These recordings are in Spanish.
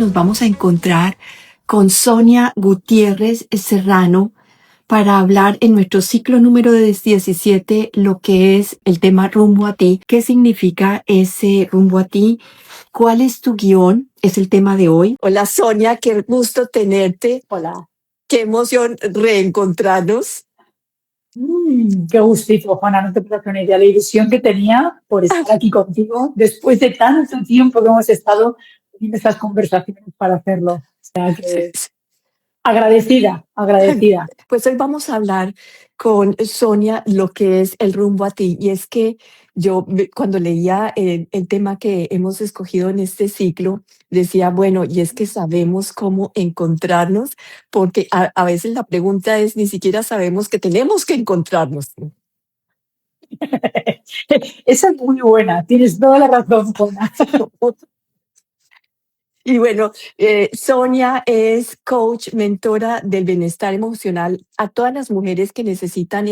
nos vamos a encontrar con Sonia Gutiérrez Serrano para hablar en nuestro ciclo número 17 lo que es el tema rumbo a ti. ¿Qué significa ese rumbo a ti? ¿Cuál es tu guión? Es el tema de hoy. Hola Sonia, qué gusto tenerte. Hola. Qué emoción reencontrarnos. Qué gustito, Juana, no te puedo hacer una idea la ilusión que tenía por estar aquí contigo después de tanto tiempo que hemos estado teniendo estas conversaciones para hacerlo. O sea que agradecida. Pues hoy vamos a hablar con Sonia lo que es el rumbo a ti. Y es que cuando leía el tema que hemos escogido en este ciclo, decía, bueno, y es que sabemos cómo encontrarnos, porque a veces la pregunta es, ni siquiera sabemos que tenemos que encontrarnos. Esa es muy buena, tienes toda la razón, Juana. Y bueno, Sonia es coach, mentora del bienestar emocional a todas las mujeres que necesitan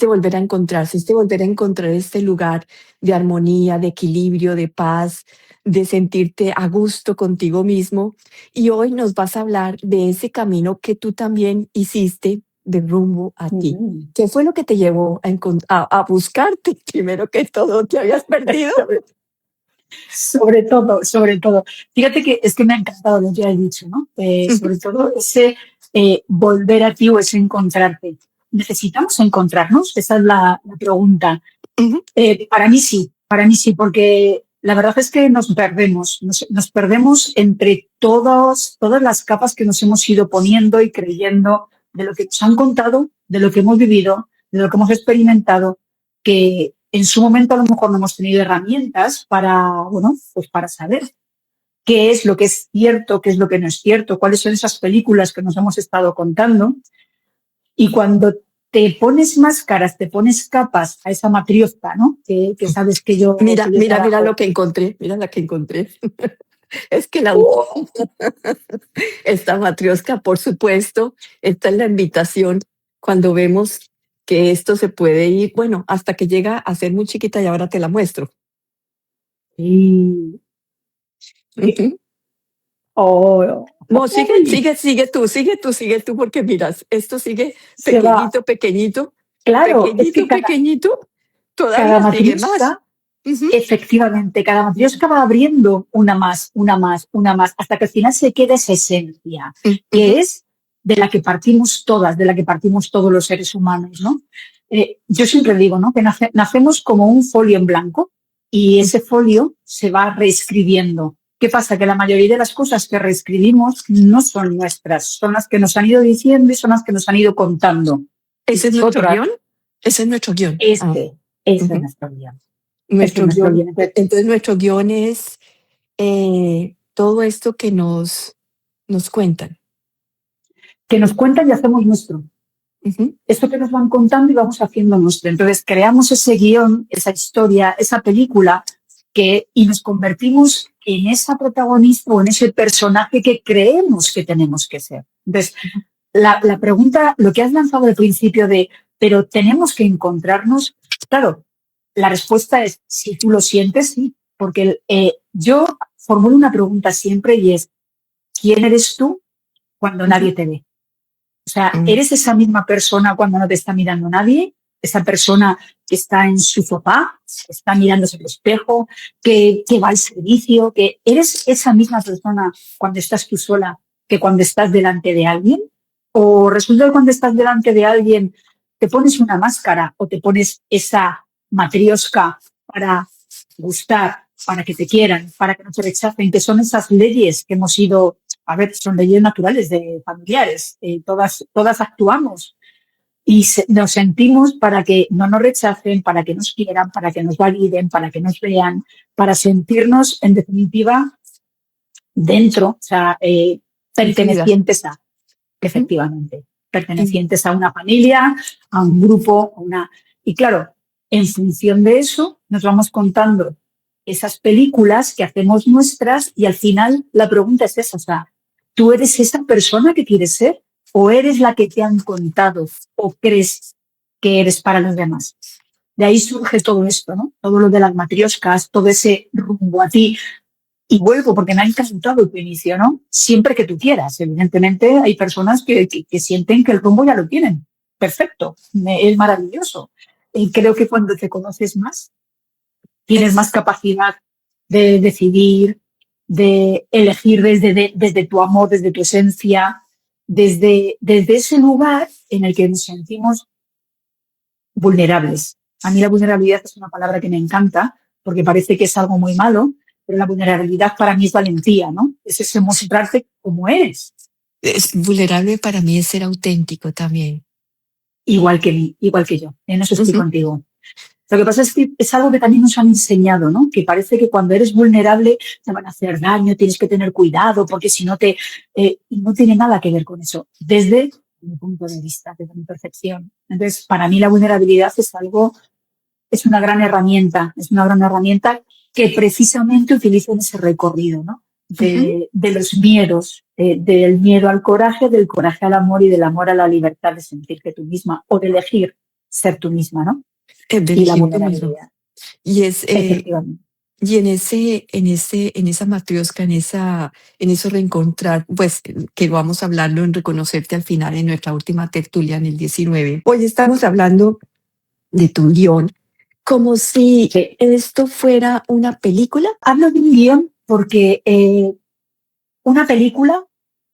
volver a encontrarse, volver a encontrar este lugar de armonía, de equilibrio, de paz, de sentirte a gusto contigo mismo. Y hoy nos vas a hablar de ese camino que tú también hiciste de rumbo a ti. ¿Qué fue lo que te llevó a buscarte? Primero que todo, ¿te habías perdido? Sobre todo. Fíjate que es que me ha encantado lo que has dicho, ¿no? Sobre todo ese volver a ti o ese encontrarte. ¿Necesitamos encontrarnos? Esa es la pregunta. Ujú. Para mí sí, porque la verdad es que nos perdemos entre todas las capas que nos hemos ido poniendo y creyendo de lo que nos han contado, de lo que hemos vivido, de lo que hemos experimentado, que en su momento a lo mejor no hemos tenido herramientas para, bueno, pues para saber qué es lo que es cierto, qué es lo que no es cierto, cuáles son esas películas que nos hemos estado contando. Y cuando te pones máscaras, te pones capas a esa matrioshka, ¿no? Que sabes que yo... Mira trabajo. lo que encontré, mira la que encontré. Es que esta matrioshka, por supuesto, esta es la invitación cuando vemos que esto se puede ir, bueno, hasta que llega a ser muy chiquita y ahora te la muestro. Y... Ujú. Oh, No, sigue tú, porque miras, esto sigue se va. pequeñito, Claro, es que pequeñito, cada todavía sigue más. matrioshka, Ujú. efectivamente, cada matrioshka va abriendo una más, hasta que al final se queda esa esencia, que es de la que partimos todas, de la que partimos todos los seres humanos, ¿no? Yo siempre digo, ¿no? Que nacemos como un folio en blanco y ese folio se va reescribiendo. ¿Qué pasa? Que la mayoría de las cosas que reescribimos no son nuestras, son las que nos han ido diciendo y son las que nos han ido contando. ¿Ese es nuestro guión? Ese es nuestro guión. Ese es nuestro guión. Nuestro guión. Entonces, nuestro guión es todo esto que nos cuentan. Que nos cuentan y hacemos nuestro. Ujú. Esto que nos van contando y vamos haciendo nuestro. Entonces, creamos ese guión, esa historia, esa película, y nos convertimos en esa protagonista o en ese personaje que creemos que tenemos que ser. Entonces, la pregunta, lo que has lanzado al principio de, pero tenemos que encontrarnos, claro, la respuesta es, si tú lo sientes, sí, porque yo formulo una pregunta siempre y es, ¿quién eres tú cuando nadie te ve? O sea, ¿eres esa misma persona cuando no te está mirando nadie? Esa persona que está en su sofá, que está mirándose al espejo, que va al servicio, que eres esa misma persona cuando estás tú sola que cuando estás delante de alguien. O resulta que cuando estás delante de alguien te pones una máscara o te pones esa matrioshka para gustar, para que te quieran, para que no te rechacen, que son esas leyes que hemos ido, a ver, son leyes naturales de familiares, todas actuamos y nos sentimos para que no nos rechacen, para que nos quieran, para que nos validen, para que nos vean, para sentirnos, en definitiva, dentro, o sea, pertenecientes a, efectivamente, pertenecientes a una familia, a un grupo, Y claro, en función de eso nos vamos contando esas películas que hacemos nuestras y al final la pregunta es esa, o sea, ¿tú eres esa persona que quieres ser o eres la que te han contado o crees que eres para los demás? De ahí surge todo esto, ¿no? Todo lo de las matrioshkas, todo ese rumbo a ti. Y vuelvo porque me ha encantado tu inicio, ¿no? Siempre que tú quieras. Evidentemente hay personas que sienten que el rumbo ya lo tienen. Perfecto, es maravilloso. Y creo que cuando te conoces más, tienes más capacidad de decidir, de elegir desde tu amor, desde tu esencia, desde ese lugar en el que nos sentimos vulnerables. A mí la vulnerabilidad es una palabra que me encanta porque parece que es algo muy malo, pero la vulnerabilidad para mí es valentía, ¿no? Es ese mostrarte como eres. Es vulnerable para mí es ser auténtico también. Igual que yo. En eso estoy Ujú. contigo. Lo que pasa es que es algo que también nos han enseñado, ¿no? Que parece que cuando eres vulnerable te van a hacer daño, tienes que tener cuidado, porque si no y no tiene nada que ver con eso, desde mi punto de vista, desde mi percepción. Entonces, para mí la vulnerabilidad es una gran herramienta que precisamente utilizo en ese recorrido, ¿no? Ujú. De los miedos, del miedo al coraje, del coraje al amor y del amor a la libertad de sentirte tú misma o de elegir ser tú misma, ¿no? De Y la elegir tú mismo. vulnerabilidad, Y es, efectivamente. y en esa matriosca, en eso reencontrar, pues que vamos a hablarlo en reconocerte al final en nuestra última tertulia en el 19. Hoy estamos hablando de tu guión, como si Sí. esto fuera una película. Hablo de un guión porque una película,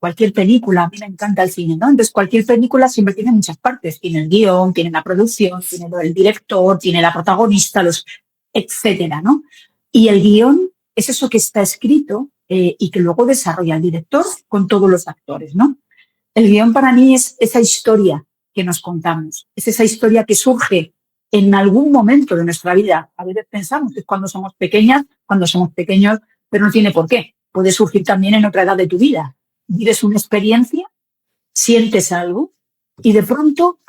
cualquier película, a mí me encanta el cine, ¿no? Entonces cualquier película siempre tiene muchas partes. Tiene el guión, tiene la producción, tiene el director, tiene la protagonista, etcétera, ¿no? Y el guión es eso que está escrito y que luego desarrolla el director con todos los actores, ¿no? El guión para mí es esa historia que nos contamos, es esa historia que surge en algún momento de nuestra vida. A veces pensamos que es cuando somos pequeñas, cuando somos pequeños, pero no tiene por qué. Puede surgir también en otra edad de tu vida. Vives una experiencia, sientes algo y de pronto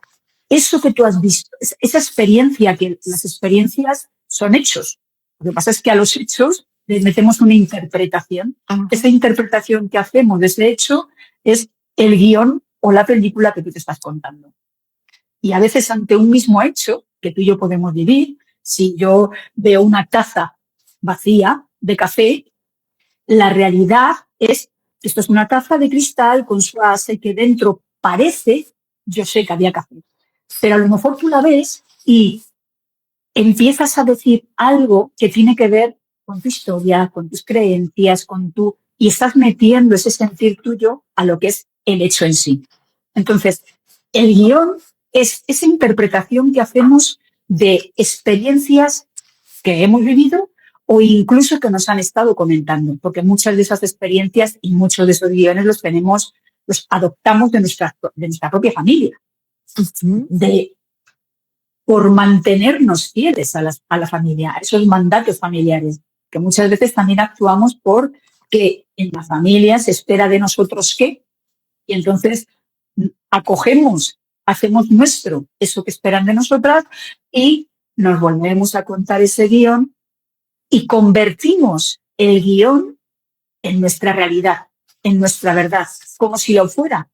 eso que tú has visto, esa experiencia, que las experiencias son hechos. Lo que pasa es que a los hechos les metemos una interpretación. Ajá. Esa interpretación que hacemos de ese hecho es el guión o la película que tú te estás contando. Y a veces ante un mismo hecho que tú y yo podemos vivir, si yo veo una taza vacía de café, la realidad es que esto es una taza de cristal con su asa que dentro parece, yo sé que había café, pero a lo mejor tú la ves y empiezas a decir algo que tiene que ver con tu historia, con tus creencias, y estás metiendo ese sentir tuyo a lo que es el hecho en sí. Entonces, el guión es esa interpretación que hacemos de experiencias que hemos vivido o incluso que nos han estado comentando, porque muchas de esas experiencias y muchos de esos guiones los adoptamos de nuestra propia familia, Ujú. por mantenernos fieles a la familia, a esos mandatos familiares, que muchas veces también actuamos porque en la familia se espera de nosotros qué, y entonces acogemos, hacemos nuestro eso que esperan de nosotras y nos volvemos a contar ese guión y convertimos el guión en nuestra realidad, en nuestra verdad, como si lo fuera,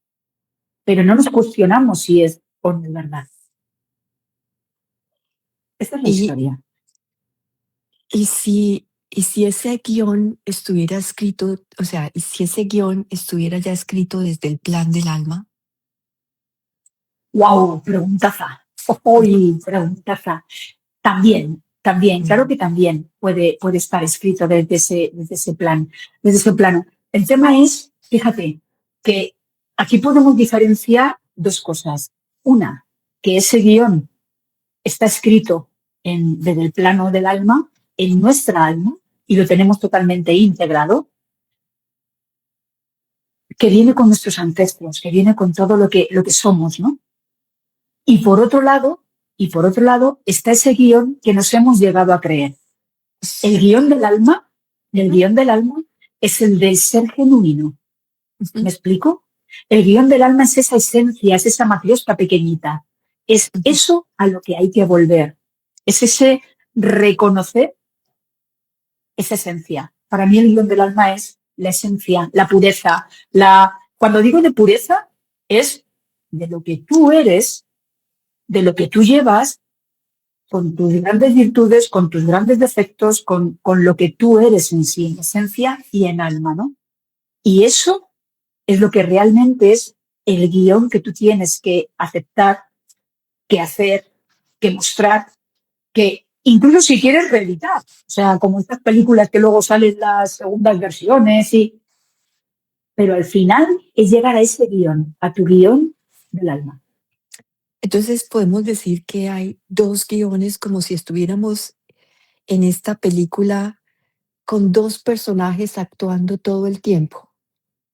pero no nos cuestionamos si es o no es verdad. Esta es la Y, historia. y si ese guión estuviera escrito, o sea, y si ese guión estuviera ya escrito desde el plan del alma. ¡Wow! Preguntaza. Ujú. ¡Uy! Preguntaza. También, claro Mm. que también puede estar escrito desde ese plan, desde ese plano. El tema es, fíjate, que aquí podemos diferenciar dos cosas. Una, que ese guión está escrito desde el plano del alma, en nuestra alma, y lo tenemos totalmente integrado, que viene con nuestros ancestros, que viene con todo lo que somos, ¿no? Y por otro lado, está ese guión que nos hemos llegado a creer. El guión del alma, el Ujú. guión del alma es el del ser genuino. Ujú. ¿Me explico? El guión del alma es esa esencia, es esa matriosca pequeñita. Es Ujú. eso a lo que hay que volver. Es ese reconocer esa esencia. Para mí el guión del alma es la esencia, la pureza. Cuando digo de pureza, es de lo que tú eres, de lo que tú llevas con tus grandes virtudes, con tus grandes defectos, con lo que tú eres en sí, en esencia y en alma, ¿no? Y eso es lo que realmente es el guión que tú tienes que aceptar, que hacer, que mostrar, que incluso si quieres reeditar. O sea, como estas películas que luego salen las segundas versiones, pero al final es llegar a ese guión, a tu guión del alma. Entonces podemos decir que hay dos guiones como si estuviéramos en esta película con dos personajes actuando todo el tiempo.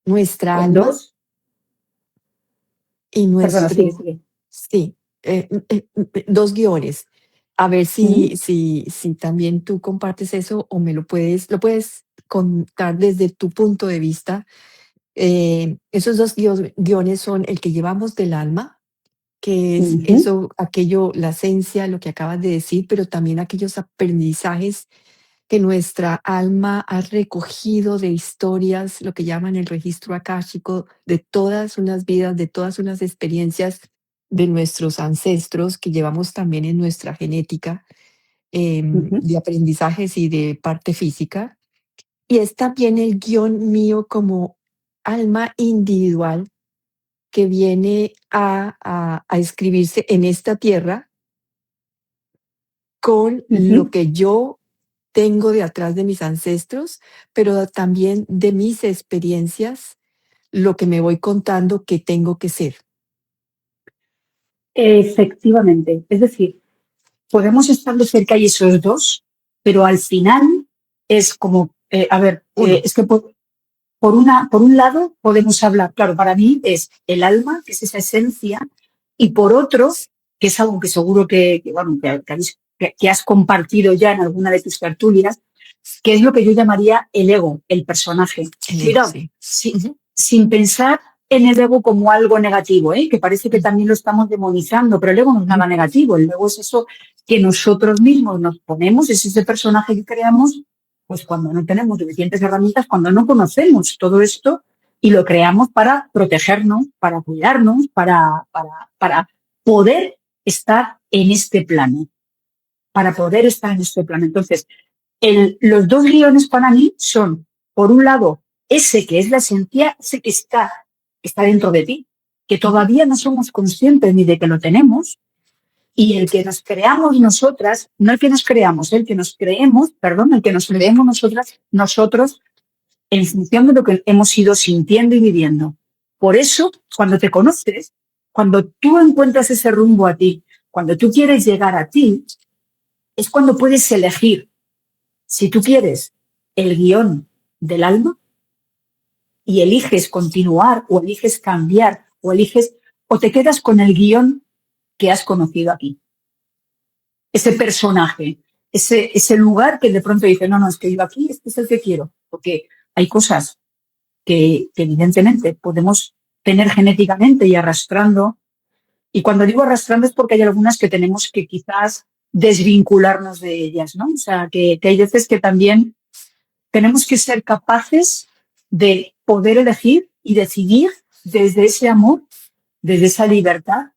Nuestra Con alma dos, y perdona, sigue, nuestro, sigue. sí, dos guiones. A ver Ujú, si también tú compartes eso o lo puedes contar desde tu punto de vista. Esos dos guiones son el que llevamos del alma, que es ujú, eso, aquello, la esencia, lo que acabas de decir, pero también aquellos aprendizajes que nuestra alma ha recogido de historias, lo que llaman el registro akáshico, de todas unas vidas, de todas unas experiencias de nuestros ancestros que llevamos también en nuestra genética, ujú. de aprendizajes y de parte física. Y es también el guión mío como alma individual que viene a escribirse en esta tierra con lo Ujú. que yo tengo de atrás de mis ancestros, pero también de mis experiencias, lo que me voy contando que tengo que ser. Efectivamente. Es decir, podemos establecer que hay esos dos, pero al final es como, a ver, Uno, es que por un lado podemos hablar, claro, para mí es el alma, que es esa esencia, y por otro, que es algo que seguro bueno, que has compartido ya en alguna de tus tertulias, que es lo que yo llamaría el ego, el personaje. el ego, Cuidado, sí. Ujú, sin pensar en el ego como algo negativo, ¿eh? Que parece que ujú, también lo estamos demonizando, pero el ego no es nada negativo, el ego es eso que nosotros mismos nos ponemos, es ese personaje que creamos, pues cuando no tenemos suficientes herramientas, cuando no conocemos todo esto y lo creamos para protegernos, para cuidarnos, para poder estar en este plano, para poder estar en este plano. Entonces, los dos guiones para mí son, por un lado, ese que es la esencia, ese está dentro de ti, que ujú. todavía no somos conscientes ni de que lo tenemos, y el que nos creamos nosotras, no el que nos creamos, el que nos creemos, perdón, el que nos creemos nosotros en función de lo que hemos ido sintiendo y viviendo. Por eso, cuando te conoces, cuando tú encuentras ese rumbo a ti, cuando tú quieres llegar a ti, es cuando puedes elegir si tú quieres el guión del alma y eliges continuar o eliges cambiar o te quedas con el guión que has conocido aquí. Ese personaje, ese lugar que de pronto dice, no, es que yo aquí, este es el que quiero. Porque hay cosas que evidentemente podemos tener genéticamente y arrastrando. Y cuando digo arrastrando es porque hay algunas que tenemos que quizás desvincularnos de ellas, ¿no? O sea, que hay veces que también tenemos que ser capaces de poder elegir y decidir desde ese amor, desde esa libertad,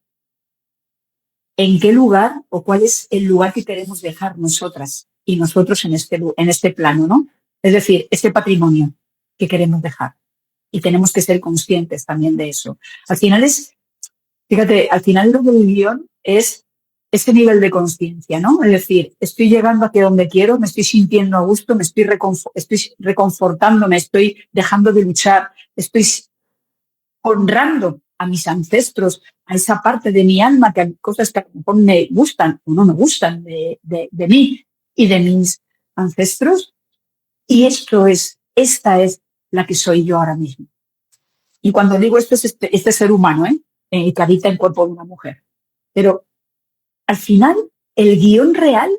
en qué lugar o cuál es el lugar que queremos dejar nosotras y nosotros en este plano, ¿no? Es decir, este patrimonio que queremos dejar. Y tenemos que ser conscientes también de eso. Al final fíjate, al final lo del guión es ese nivel de conciencia, ¿no? Es decir, estoy llegando hacia donde quiero, me estoy sintiendo a gusto, estoy reconfortándome, estoy dejando de luchar, estoy honrando a mis ancestros, a esa parte de mi alma, que hay cosas que a lo mejor me gustan o no me gustan de mí y de mis ancestros. Y esta es la que soy yo ahora mismo. Y cuando digo esto es este ser humano, que habita en cuerpo de una mujer. Pero al final, el guión real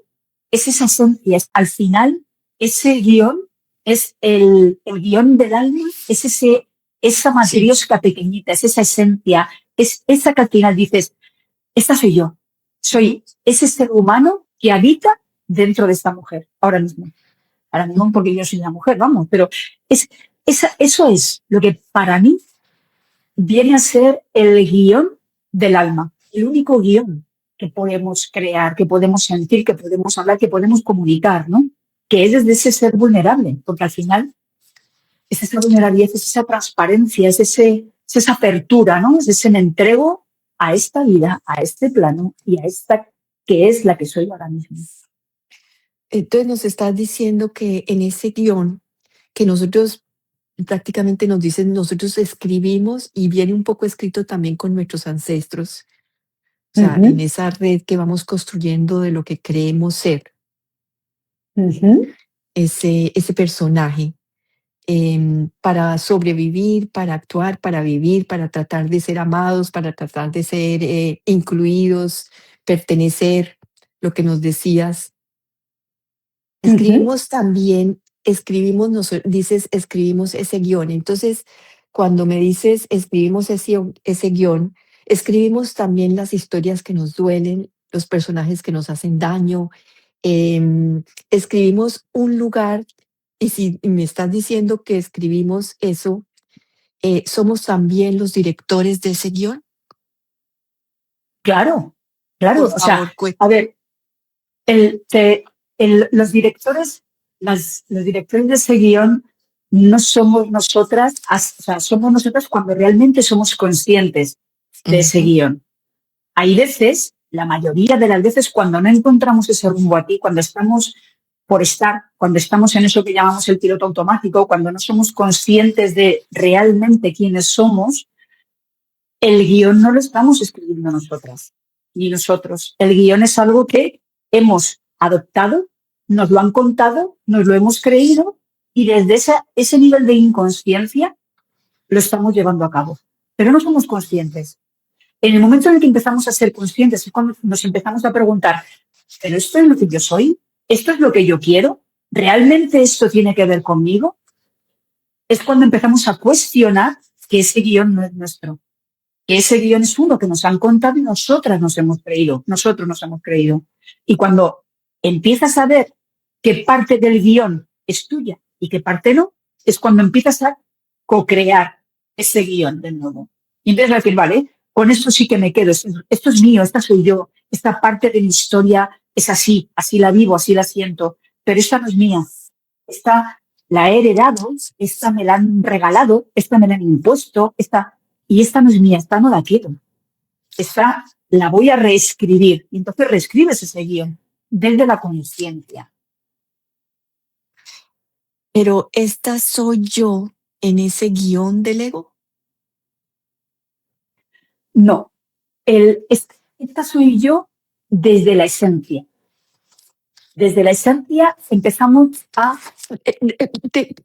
es esa esencia. Al final, ese guión es el guión del alma, es esa Sí, matriosca pequeñita, es esa esencia, es esa que al final dices, esta soy yo. Soy ese ser humano que habita dentro de esta mujer, ahora mismo. Ahora mismo porque yo soy una mujer, vamos, pero es, eso es lo que para mí viene a ser el guión del alma, el único guión que podemos crear, que podemos sentir, que podemos hablar, que podemos comunicar, ¿no? Que es desde ese ser vulnerable, porque al final es esa vulnerabilidad, es esa transparencia, es esa apertura, ¿no? Es ese me entrego a esta vida, a este plano y a esta que es la que soy ahora mismo. Entonces nos estás diciendo que en ese guión que nosotros prácticamente nos dicen, nosotros escribimos y viene un poco escrito también con nuestros ancestros, o sea, en Ujú, esa red que vamos construyendo de lo que creemos ser, ujú, ese personaje, para sobrevivir, para actuar, para vivir, para tratar de ser amados, para tratar de ser incluidos, pertenecer, lo que nos decías. ujú. Escribimos también, dices, escribimos ese guión. Entonces, cuando me dices escribimos ese guión, escribimos también las historias que nos duelen, los personajes que nos hacen daño, escribimos un lugar, y si me estás diciendo que escribimos eso, ¿somos también los directores de ese guión? Claro, claro. Por O sea, favor, a ver, el, te- los directores, los directores de ese guión no somos nosotras, o sea, somos nosotras cuando realmente somos conscientes de ese ujú, guión. Hay veces, la mayoría de las veces, cuando no encontramos ese rumbo aquí, cuando estamos por estar, cuando estamos en eso que llamamos el piloto automático, cuando no somos conscientes de realmente quiénes somos, el guión no lo estamos escribiendo nosotras ni nosotros. El guión es algo que hemos adoptado, nos lo han contado, nos lo hemos creído y desde ese nivel de inconsciencia lo estamos llevando a cabo. Pero no somos conscientes. En el momento en el que empezamos a ser conscientes es cuando nos empezamos a preguntar, ¿pero esto es lo que yo soy? ¿Esto es lo que yo quiero? ¿Realmente esto tiene que ver conmigo? Es cuando empezamos a cuestionar que ese guión no es nuestro, que ese guión es uno que nos han contado y nosotros nos hemos creído. Y cuando empiezas a ver qué parte del guión es tuya y qué parte no, es cuando empiezas a co-crear ese guión de nuevo. Y empiezas a decir, vale, con esto sí que me quedo, esto es mío, esta soy yo, esta parte de mi historia es así, así la vivo, así la siento, pero esta no es mía, esta la he heredado, esta me la han regalado, esta me la han impuesto, esta no es mía, esta no la quiero. Esta la voy a reescribir. Y entonces reescribes ese guión desde la conciencia. pero esta soy yo en ese guión del ego. No, esta soy yo desde la esencia. Desde la esencia empezamos a...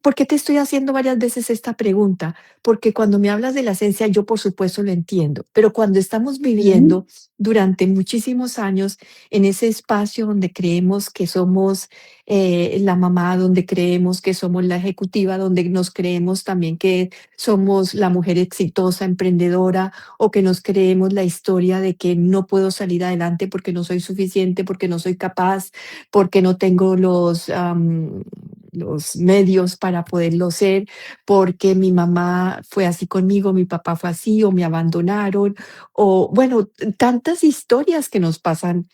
¿Por qué te estoy haciendo varias veces esta pregunta? Porque cuando me hablas de la esencia, yo por supuesto lo entiendo, pero cuando estamos Mm, viviendo durante muchísimos años en ese espacio donde creemos que somos la mamá, donde creemos que somos la ejecutiva, donde nos creemos también que somos la mujer exitosa, emprendedora, o que nos creemos la historia de que no puedo salir adelante porque no soy suficiente, porque no soy capaz, porque no tengo los medios para poderlo ser, porque mi mamá fue así conmigo, mi papá fue así, o me abandonaron, o bueno, tantas historias que nos pasan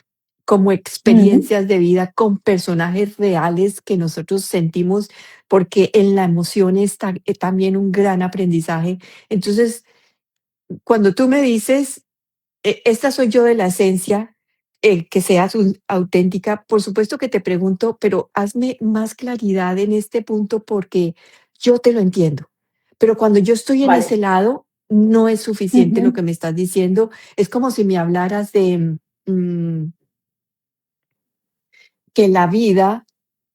como mm, experiencias de vida con personajes reales que nosotros sentimos, porque en la emoción está también un gran aprendizaje. Entonces, cuando tú me dices esta soy yo de la esencia, que seas auténtica. Por supuesto que te pregunto, pero hazme más claridad en este punto porque yo te lo entiendo. Pero cuando yo estoy en ese vale. lado, no es suficiente lo que Ujú. me estás diciendo. Es como si me hablaras de que la vida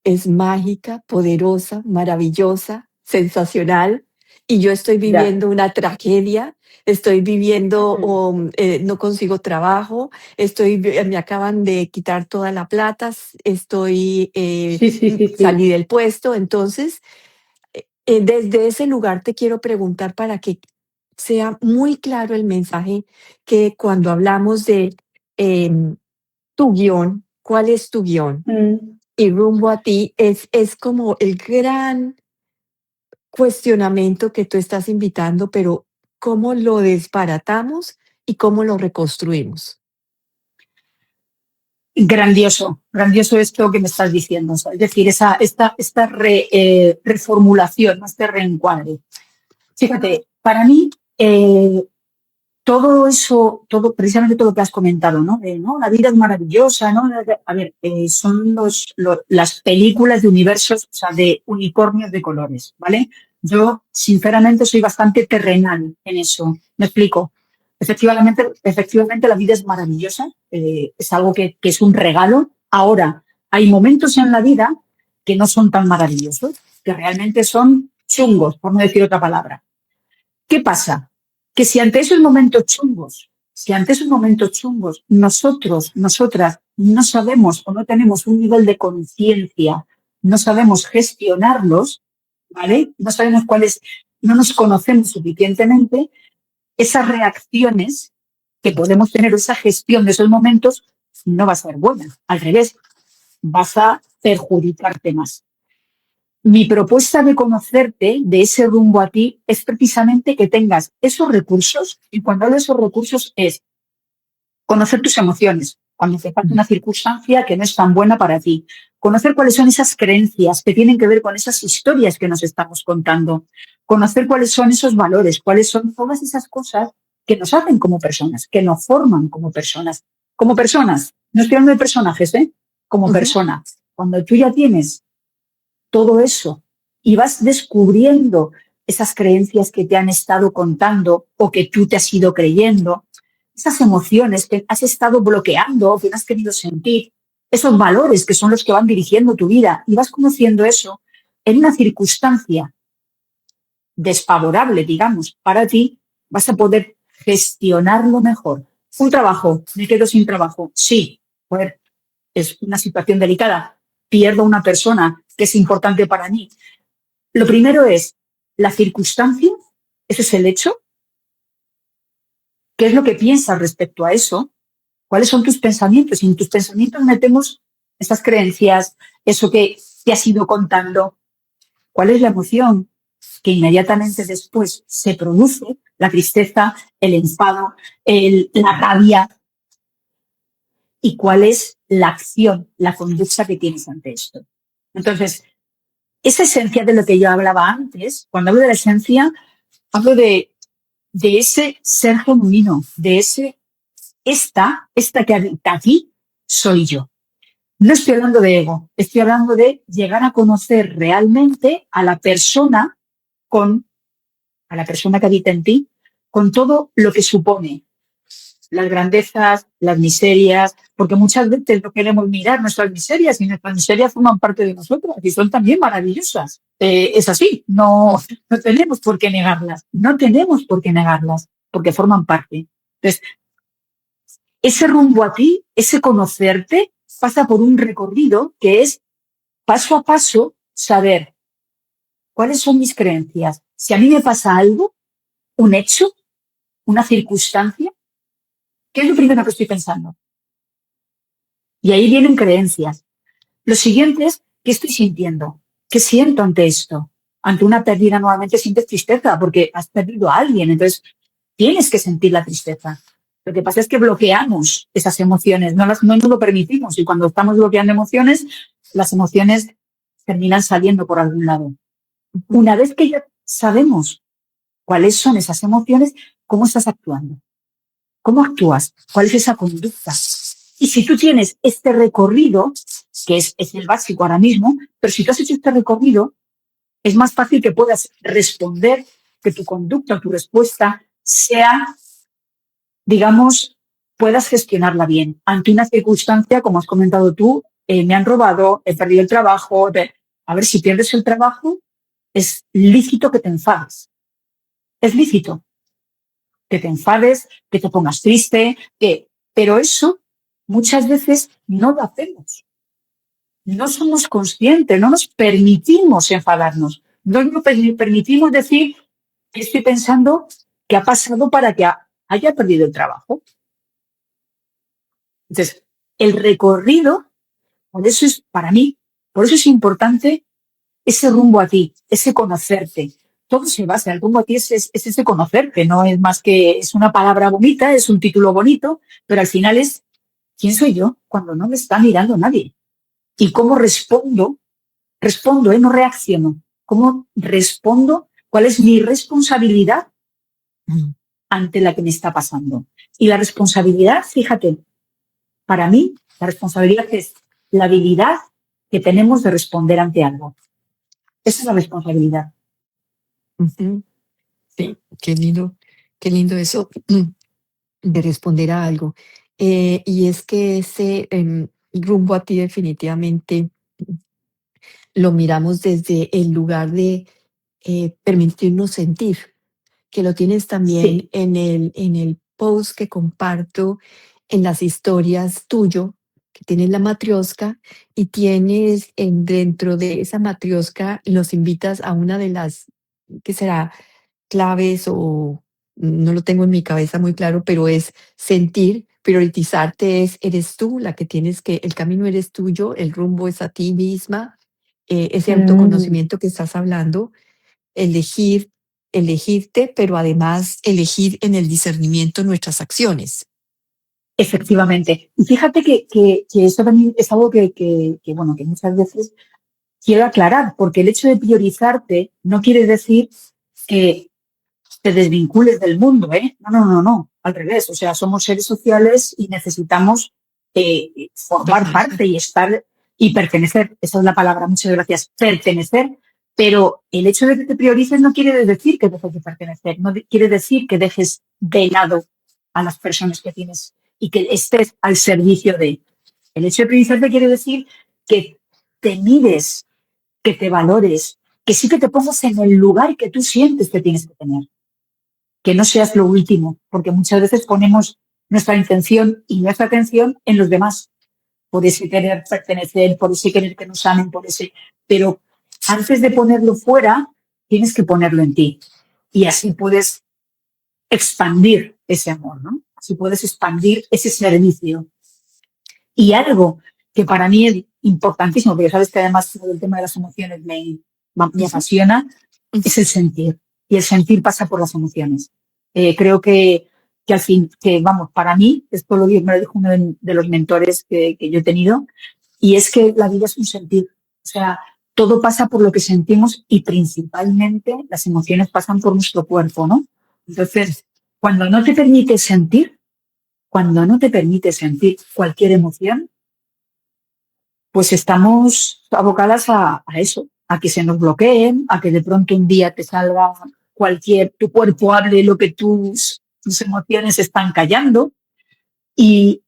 es mágica, poderosa, maravillosa, sensacional, y yo estoy Ya. viviendo una tragedia, estoy viviendo Mm. no consigo trabajo, me acaban de quitar toda la plata, Sí, sí, sí, sí. salí del puesto. Entonces, desde ese lugar te quiero preguntar para que sea muy claro el mensaje que cuando hablamos de em, tu guión, ¿cuál es tu guión? Mm. Y rumbo a ti es como el gran cuestionamiento que tú estás invitando, pero ¿cómo lo desbaratamos y cómo lo reconstruimos? Grandioso, grandioso esto que me estás diciendo. O sea, es decir, esta reformulación, este reencuadre. Fíjate, para mí, todo eso, precisamente todo lo que has comentado, ¿no? ¿no? La vida es maravillosa, ¿no? A ver, son las películas de universos, o sea, de unicornios de colores, ¿vale? Yo, sinceramente, soy bastante terrenal en eso. Me explico. Efectivamente, la vida es maravillosa, es algo que es un regalo. Ahora, hay momentos en la vida que no son tan maravillosos, que realmente son chungos, por no decir otra palabra. ¿Qué pasa? Que si ante esos momentos chungos, nosotras, no sabemos o no tenemos un nivel de conciencia, no sabemos gestionarlos, ¿vale? No sabemos cuáles, no nos conocemos suficientemente, esas reacciones que podemos tener, esa gestión de esos momentos, no va a ser buena. Al revés, vas a perjudicarte más. Mi propuesta de conocerte, de ese rumbo a ti, es precisamente que tengas esos recursos, y cuando hablo de esos recursos es conocer tus emociones, cuando te falta una circunstancia que no es tan buena para ti, conocer cuáles son esas creencias que tienen que ver con esas historias que nos estamos contando, conocer cuáles son esos valores, cuáles son todas esas cosas que nos hacen como personas, que nos forman como personas. Como personas, no estoy hablando de personajes, como personas. Cuando tú ya tienes todo eso y vas descubriendo esas creencias que te han estado contando o que tú te has ido creyendo, esas emociones que has estado bloqueando o que no has querido sentir, esos valores que son los que van dirigiendo tu vida, y vas conociendo eso en una circunstancia desfavorable, digamos, para ti, vas a poder gestionarlo mejor. Un trabajo, me quedo sin trabajo. Sí, joder, es una situación delicada. Pierdo a una persona que es importante para mí. Lo primero es la circunstancia, ese es el hecho. ¿Qué es lo que piensas respecto a eso? ¿Cuáles son tus pensamientos? Y en tus pensamientos metemos estas creencias, eso que te has ido contando. ¿Cuál es la emoción que inmediatamente después se produce? La tristeza, el enfado, la rabia. ¿Y cuál es la acción, la conducta que tienes ante esto? Entonces, esa esencia de lo que yo hablaba antes, cuando hablo de la esencia, hablo de ese ser genuino, de esta que habita aquí, soy yo. No estoy hablando de ego, estoy hablando de llegar a conocer realmente a la persona que habita en ti, con todo lo que supone, las grandezas, las miserias, porque muchas veces no queremos mirar nuestras miserias, y nuestras miserias forman parte de nosotros y son también maravillosas. Es así, no tenemos por qué negarlas, porque forman parte. Entonces, ese rumbo a ti, ese conocerte, pasa por un recorrido que es paso a paso saber cuáles son mis creencias. Si a mí me pasa algo, un hecho, una circunstancia, ¿qué es lo primero que estoy pensando? Y ahí vienen creencias. Lo siguiente es, ¿qué estoy sintiendo? ¿Qué siento ante esto? Ante una pérdida nuevamente sientes tristeza porque has perdido a alguien, entonces tienes que sentir la tristeza. Lo que pasa es que bloqueamos esas emociones, no nos lo permitimos, y cuando estamos bloqueando emociones, las emociones terminan saliendo por algún lado. Una vez que ya sabemos cuáles son esas emociones, ¿cómo estás actuando? ¿Cómo actúas? ¿Cuál es esa conducta? Y si tú tienes este recorrido, que es el básico ahora mismo, pero si tú has hecho este recorrido, es más fácil que puedas responder, que tu conducta o tu respuesta sea, digamos, puedas gestionarla bien. Ante una circunstancia, como has comentado tú, me han robado, he perdido el trabajo. A ver, si pierdes el trabajo, es lícito que te enfades. Es lícito que te enfades, que te pongas triste, pero eso muchas veces no lo hacemos. No somos conscientes, no nos permitimos enfadarnos. No nos permitimos decir qué estoy pensando, qué ha pasado para que haya perdido el trabajo. Entonces, el recorrido, por eso es, para mí, por eso es importante ese rumbo a ti, ese conocerte. Todo se basa, el rumbo a ti es ese conocerte, no es más que, es una palabra bonita, es un título bonito, pero al final es ¿quién soy yo cuando no me está mirando nadie? ¿Y cómo respondo? Respondo, no reacciono. ¿Cómo respondo? ¿Cuál es mi responsabilidad ante la que me está pasando? Y la responsabilidad, fíjate, para mí, la responsabilidad es la habilidad que tenemos de responder ante algo. Esa es la responsabilidad. Ujú. Sí, qué lindo eso de responder a algo. Y es que ese rumbo a ti definitivamente lo miramos desde el lugar de permitirnos sentir, que lo tienes también Sí. en el post que comparto en las historias tuyo, que tienes la matriosca y tienes dentro de esa matriosca, los invitas a una de las, ¿qué será? Claves o no lo tengo en mi cabeza muy claro, pero es sentir, priorizarte es, eres tú la que tienes que, el camino eres tuyo, el rumbo es a ti misma, ese Mm. autoconocimiento que estás hablando, elegir, elegirte, pero además elegir en el discernimiento nuestras acciones. Efectivamente. Y fíjate que eso también es algo bueno, que muchas veces quiero aclarar, porque el hecho de priorizarte no quiere decir que te desvincules del mundo, ¿eh? No. Al revés. O sea, somos seres sociales y necesitamos formar Total. parte y estar y pertenecer. Esa es la palabra, muchas gracias. Pertenecer. Pero el hecho de que te priorices no quiere decir que dejes de pertenecer, no quiere decir que dejes de lado a las personas que tienes y que estés al servicio de. El hecho de priorizarte quiere decir que te mires, que te valores, que sí que te pongas en el lugar que tú sientes que tienes que tener, que no seas lo último, porque muchas veces ponemos nuestra intención y nuestra atención en los demás, por ese querer pertenecer, por ese querer que nos amen, por ese. Pero antes de ponerlo fuera, tienes que ponerlo en ti. Y así puedes expandir ese amor, ¿no? Así puedes expandir ese servicio. Y algo que para mí es importantísimo, porque sabes que además el tema de las emociones me Ujú, apasiona, ujú. es el sentir. Y el sentir pasa por las emociones. Creo que al fin, que vamos, para mí, esto me lo dijo uno de los mentores que yo he tenido, y es que la vida es un sentir. O sea, todo pasa por lo que sentimos y principalmente las emociones pasan por nuestro cuerpo, ¿no? Entonces, cuando no te permites sentir, cuando no te permites sentir cualquier emoción, pues estamos abocadas a eso, a que se nos bloqueen, a que de pronto un día te salga tu cuerpo hable lo que tus emociones están callando. Y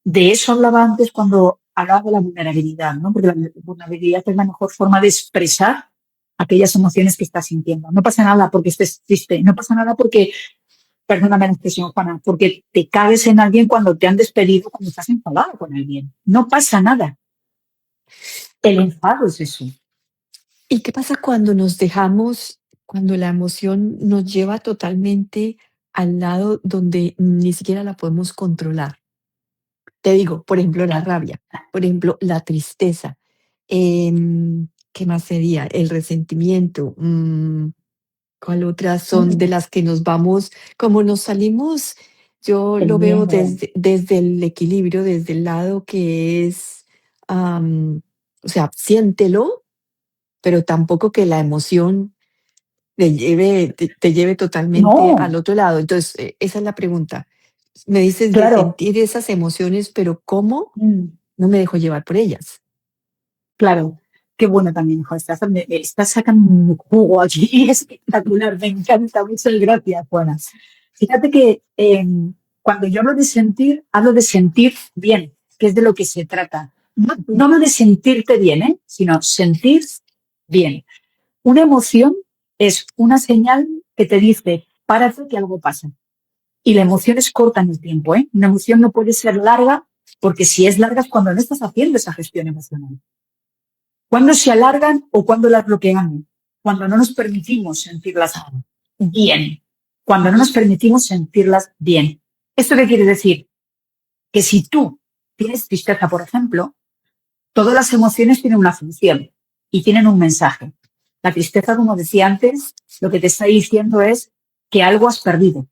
de eso hablaba antes cuando hablaba de la vulnerabilidad, ¿no? Porque la vulnerabilidad es la mejor forma de expresar aquellas emociones que estás sintiendo. No pasa nada porque estés triste, no pasa nada porque, perdóname la expresión, Juana, porque te cagues en alguien cuando te han despedido, cuando estás enfadado con alguien. No pasa nada. El enfado es eso. ¿Y qué pasa cuando nos dejamos, cuando la emoción nos lleva totalmente al lado donde ni siquiera la podemos controlar? Te digo, por ejemplo, la rabia, por ejemplo, la tristeza, ¿qué más sería? El resentimiento, ¿cuál otras son de las que nos vamos, como nos salimos? Yo El lo veo miedo. desde el equilibrio, desde el lado que es, o sea, siéntelo, pero tampoco que la emoción te lleve totalmente al No, otro lado. Entonces, esa es la pregunta. Me dices de claro, sentir esas emociones, pero ¿cómo? mm, No me dejo llevar por ellas. claro. Qué bueno también, hijo. Me estás sacando un jugo aquí espectacular. Me encanta. Muchas gracias, Juana. Fíjate que cuando yo hablo de sentir bien, que es de lo que se trata. No hablo de sentirte bien, sino sentir bien. Una emoción es una señal que te dice, párate que algo pasa. Y la emoción es corta en el tiempo, ¿eh? Una emoción no puede ser larga porque si es larga es cuando no estás haciendo esa gestión emocional. ¿Cuándo se alargan o cuándo las bloqueamos? Cuando no nos permitimos sentirlas bien. Cuando no nos permitimos sentirlas bien. ¿Esto qué quiere decir? Que si tú tienes tristeza, por ejemplo, todas las emociones tienen una función y tienen un mensaje. La tristeza, como decía antes, lo que te está diciendo es que algo has perdido.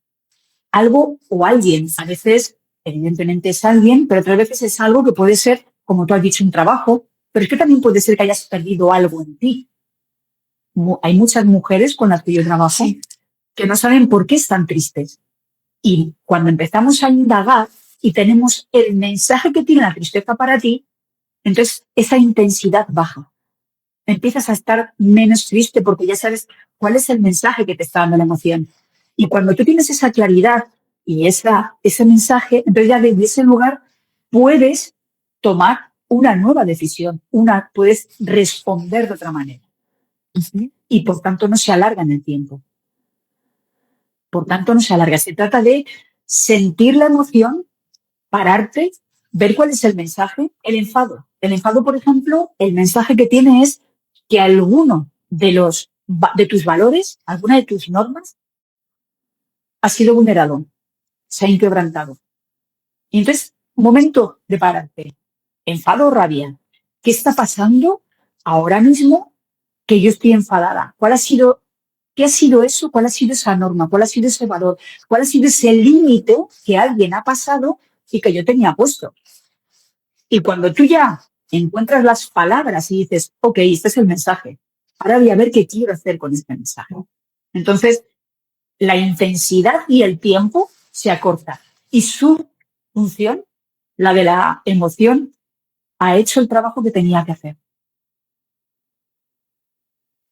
Algo o alguien. A veces evidentemente es alguien, pero otras veces es algo que puede ser, como tú has dicho, un trabajo, pero es que también puede ser que hayas perdido algo en ti. Hay muchas mujeres con las que yo trabajo Sí. que no saben por qué están tristes. Y cuando empezamos a indagar y tenemos el mensaje que tiene la tristeza para ti, entonces esa intensidad baja. Empiezas a estar menos triste porque ya sabes cuál es el mensaje que te está dando la emoción. Y cuando tú tienes esa claridad y ese mensaje, entonces ya desde ese lugar puedes tomar una nueva decisión, puedes responder de otra manera. Ujú. Y por tanto no se alarga en el tiempo. Por tanto no se alarga. Se trata de sentir la emoción, pararte, ver cuál es el mensaje, el enfado. El enfado, por ejemplo, el mensaje que tiene es que alguno de tus valores, alguna de tus normas, ha sido vulnerado, se ha inquebrantado. Y entonces, momento de pararte. Enfado o rabia. ¿Qué está pasando ahora mismo que yo estoy enfadada? ¿Qué ha sido eso? ¿Cuál ha sido esa norma? ¿Cuál ha sido ese valor? ¿Cuál ha sido ese límite que alguien ha pasado y que yo tenía puesto? Y cuando tú ya encuentras las palabras y dices, ok, este es el mensaje, ahora voy a ver qué quiero hacer con este mensaje. Entonces, la intensidad y el tiempo se acorta. Y su función, la de la emoción, ha hecho el trabajo que tenía que hacer.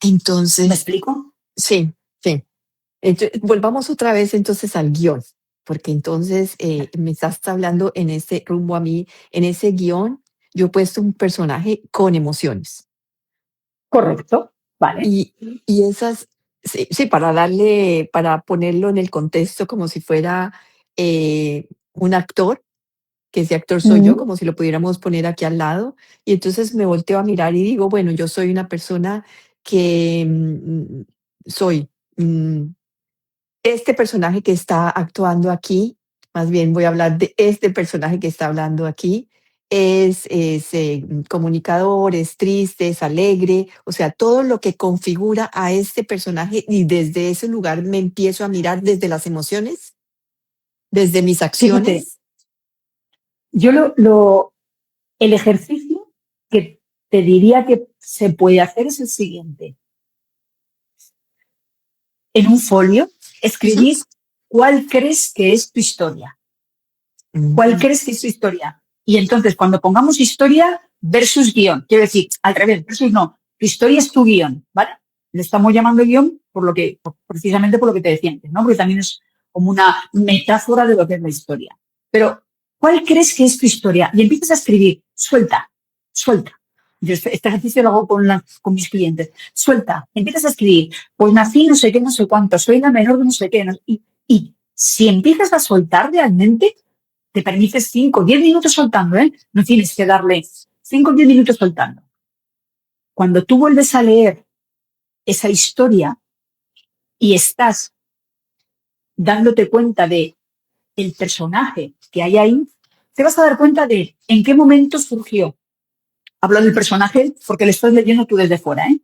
¿Me Entonces, explico? sí, sí. Volvamos otra vez entonces al guión, porque entonces me estás hablando en ese rumbo a mí, en ese guión, yo he puesto un personaje con emociones. Correcto, vale. Y, y esas, sí, sí, para ponerlo en el contexto como si fuera un actor, que ese actor soy yo, Mm, como si lo pudiéramos poner aquí al lado. Y entonces me volteo a mirar y digo, bueno, yo soy una persona que soy este personaje que está actuando aquí, más bien voy a hablar de este personaje que está hablando aquí, es comunicador, es triste, es alegre, o sea, todo lo que configura a este personaje y desde ese lugar me empiezo a mirar desde las emociones, desde mis Fíjate, acciones. yo el ejercicio que te diría que se puede hacer es el siguiente. En un folio, Ujú. escribir cuál crees que es tu historia. ¿Cuál Mm. crees que es tu historia? Y entonces, cuando pongamos historia versus guión, quiero decir, al revés, versus no, tu historia es tu guión, ¿vale? Le estamos llamando guión precisamente por lo que te decía antes, ¿no? Porque también es como una metáfora de lo que es la historia. Pero, ¿cuál crees que es tu historia? Y empiezas a escribir, suelta, suelta. Yo este ejercicio lo hago con mis clientes. Suelta, empiezas a escribir, pues nací no sé qué, no sé cuánto, soy la menor de no sé qué. Y si empiezas a soltar realmente, te permites 5 o 10 minutos soltando, ¿eh? No tienes que darle 5 o 10 minutos soltando. Cuando tú vuelves a leer esa historia y estás dándote cuenta de el personaje que hay ahí, te vas a dar cuenta de en qué momento surgió. Hablo del personaje porque le estás leyendo tú desde fuera, ¿eh?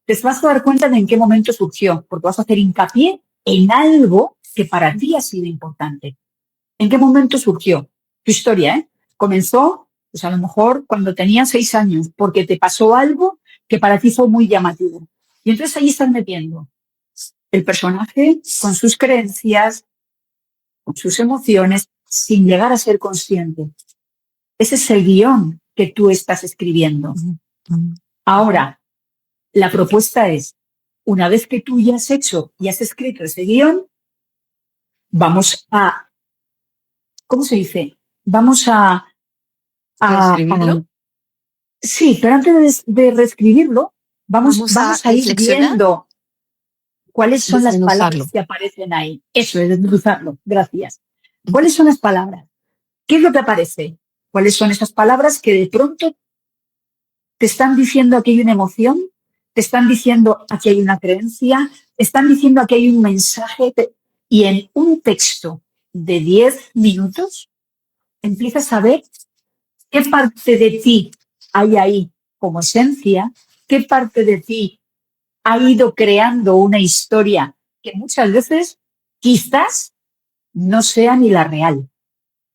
Te vas a dar cuenta de en qué momento surgió, porque vas a hacer hincapié en algo que para ti ha sido importante. ¿En qué momento surgió tu historia? Comenzó, pues a lo mejor cuando tenías 6 años, porque te pasó algo que para ti fue muy llamativo. Y entonces ahí estás metiendo el personaje con sus creencias, con sus emociones, sin llegar a ser consciente. Ese es el guión que tú estás escribiendo. Mm, mm. Ahora, la propuesta es, una vez que tú ya has hecho y has escrito ese guión, vamos a, ¿cómo se dice? Vamos a ¿Reescribirlo? sí, pero antes de reescribirlo, Vamos a vamos a ir reflexionar, viendo cuáles son las palabras desmenuzarlo. que aparecen ahí. Eso es desmenuzarlo. Gracias. Ujú. ¿Cuáles son las palabras? ¿Qué es lo que aparece? ¿Cuáles son esas palabras que de pronto te están diciendo aquí hay una emoción? ¿Te están diciendo aquí hay una creencia? ¿Te están diciendo aquí hay un mensaje? Y en un texto de 10 minutos empiezas a ver qué parte de ti hay ahí como esencia, qué parte de ti ha ido creando una historia que muchas veces quizás no sea ni la real.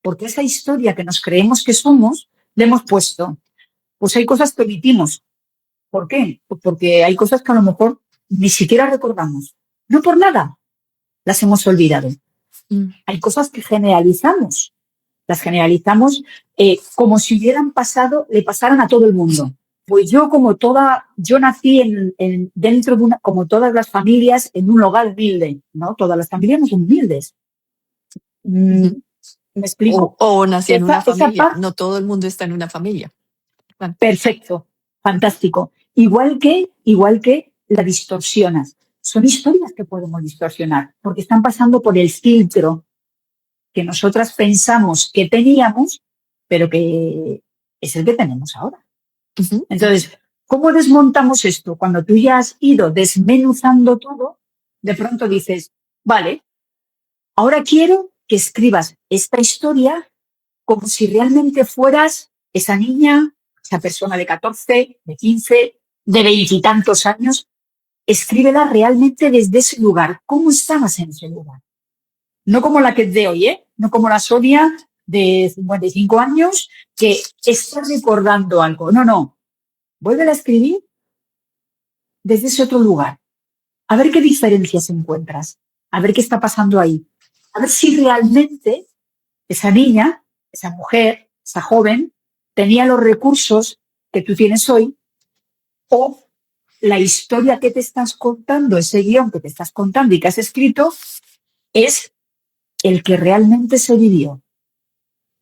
porque esa historia que nos creemos que somos, le hemos puesto. Pues hay cosas que omitimos. ¿Por qué? Pues porque hay cosas que a lo mejor ni siquiera recordamos. No por nada, las hemos olvidado. Mm. Hay cosas que generalizamos. Las generalizamos como si hubieran pasado, le pasaran a todo el mundo. Pues yo nací dentro de como todas las familias, en un hogar humilde, ¿no? Todas las familias no son humildes. Ujú. ¿Me explico? O nací en una Esa familia. parte, No todo el mundo está en una familia. Bueno, perfecto, fantástico. Igual que la distorsionas. Son historias que podemos distorsionar, porque están pasando por el filtro que nosotras pensamos que teníamos, pero que es el que tenemos ahora. ujú. Entonces, ¿cómo desmontamos esto? Cuando tú ya has ido desmenuzando todo, de pronto dices, vale, ahora quiero que escribas esta historia como si realmente fueras esa niña, esa persona de 14, de 15, de 20 y tantos años. Escríbela realmente desde ese lugar. ¿Cómo estabas en ese lugar? No como la que es de hoy, ¿eh? No como la Sonia de 55 años que está recordando algo. No, no. Vuelve a escribir desde ese otro lugar. A ver qué diferencias encuentras. A ver qué está pasando ahí. A ver si realmente esa niña, esa mujer, esa joven, tenía los recursos que tú tienes hoy o la historia que te estás contando, ese guión que te estás contando y que has escrito, es el que realmente se vivió.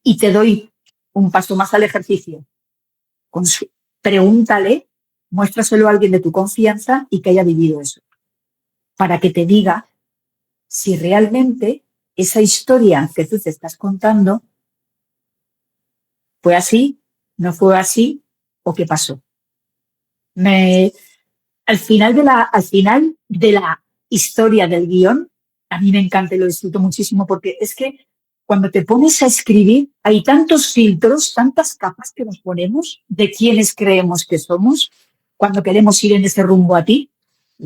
Y te doy un paso más al ejercicio. Pregúntale, muéstraselo a alguien de tu confianza y que haya vivido eso, para que te diga si realmente esa historia que tú te estás contando fue así, no fue así o qué pasó. Me, al final de la historia del guión, a mí me encanta y lo disfruto muchísimo porque es que cuando te pones a escribir hay tantos filtros, tantas capas que nos ponemos de quienes creemos que somos cuando queremos ir en ese rumbo a ti,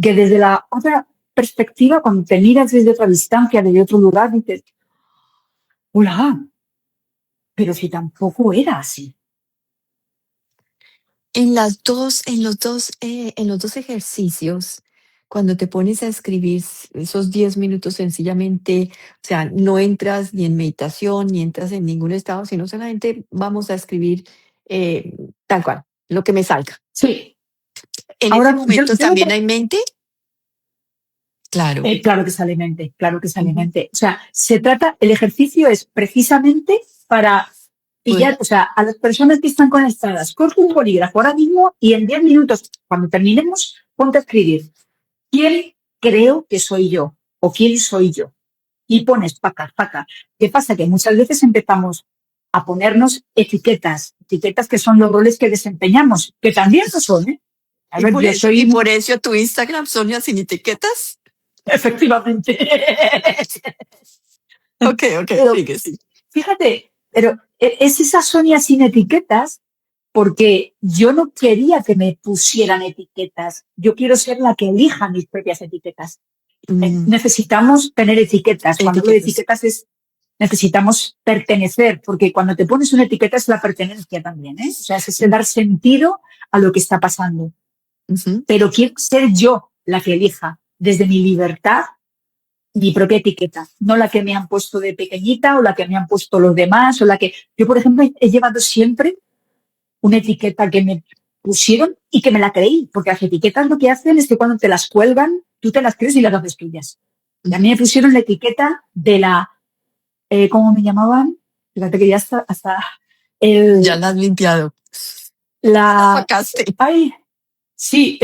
que desde la otra perspectiva, cuando te miras desde otra distancia, desde otro lugar, dices, hola, pero si tampoco era así. En los dos ejercicios, cuando te pones a escribir esos 10 minutos sencillamente, o sea, no entras ni en meditación, ni entras en ningún estado, sino solamente vamos a escribir tal cual, lo que me salga. Sí, En ese ahora momento yo lo también hay mente, claro. claro que se alimente, claro que se Ujú. alimente. O sea, el ejercicio es precisamente para Pues, pillar, o sea, a las personas que están conectadas, coge un bolígrafo ahora mismo y en 10 minutos, cuando terminemos, ponte a escribir. ¿Quién creo que soy yo? ¿O quién soy yo? Y pones paca, paca. ¿Qué pasa? Que muchas veces empezamos a ponernos etiquetas que son los roles que desempeñamos, que también lo son, ¿eh? A ver, yo y soy por eso tu Instagram, Sonia, sin etiquetas. efectivamente. Ok, ok, Pero sigue, sí. fíjate, pero es esa Sonia sin etiquetas porque yo no quería que me pusieran etiquetas. Yo quiero ser la que elija mis propias etiquetas. Mm, Necesitamos tener etiquetas. Cuando hablo de etiquetas. etiquetas necesitamos pertenecer, porque cuando te pones una etiqueta es la pertenencia también, ¿eh? O sea, es ese Mm, dar sentido a lo que está pasando. ujú. Pero quiero ser yo la que elija desde mi libertad mi propia etiqueta, no la que me han puesto de pequeñita o la que me han puesto los demás o la que yo, por ejemplo, he llevado siempre una etiqueta que me pusieron y que me la creí, porque las etiquetas lo que hacen es que cuando te las cuelgan, tú te las crees y las haces tuyas. Y a mí me pusieron la etiqueta de ¿cómo me llamaban? Fíjate que ya hasta Ya el, la has limpiado. la, Sacaste. ay, sí,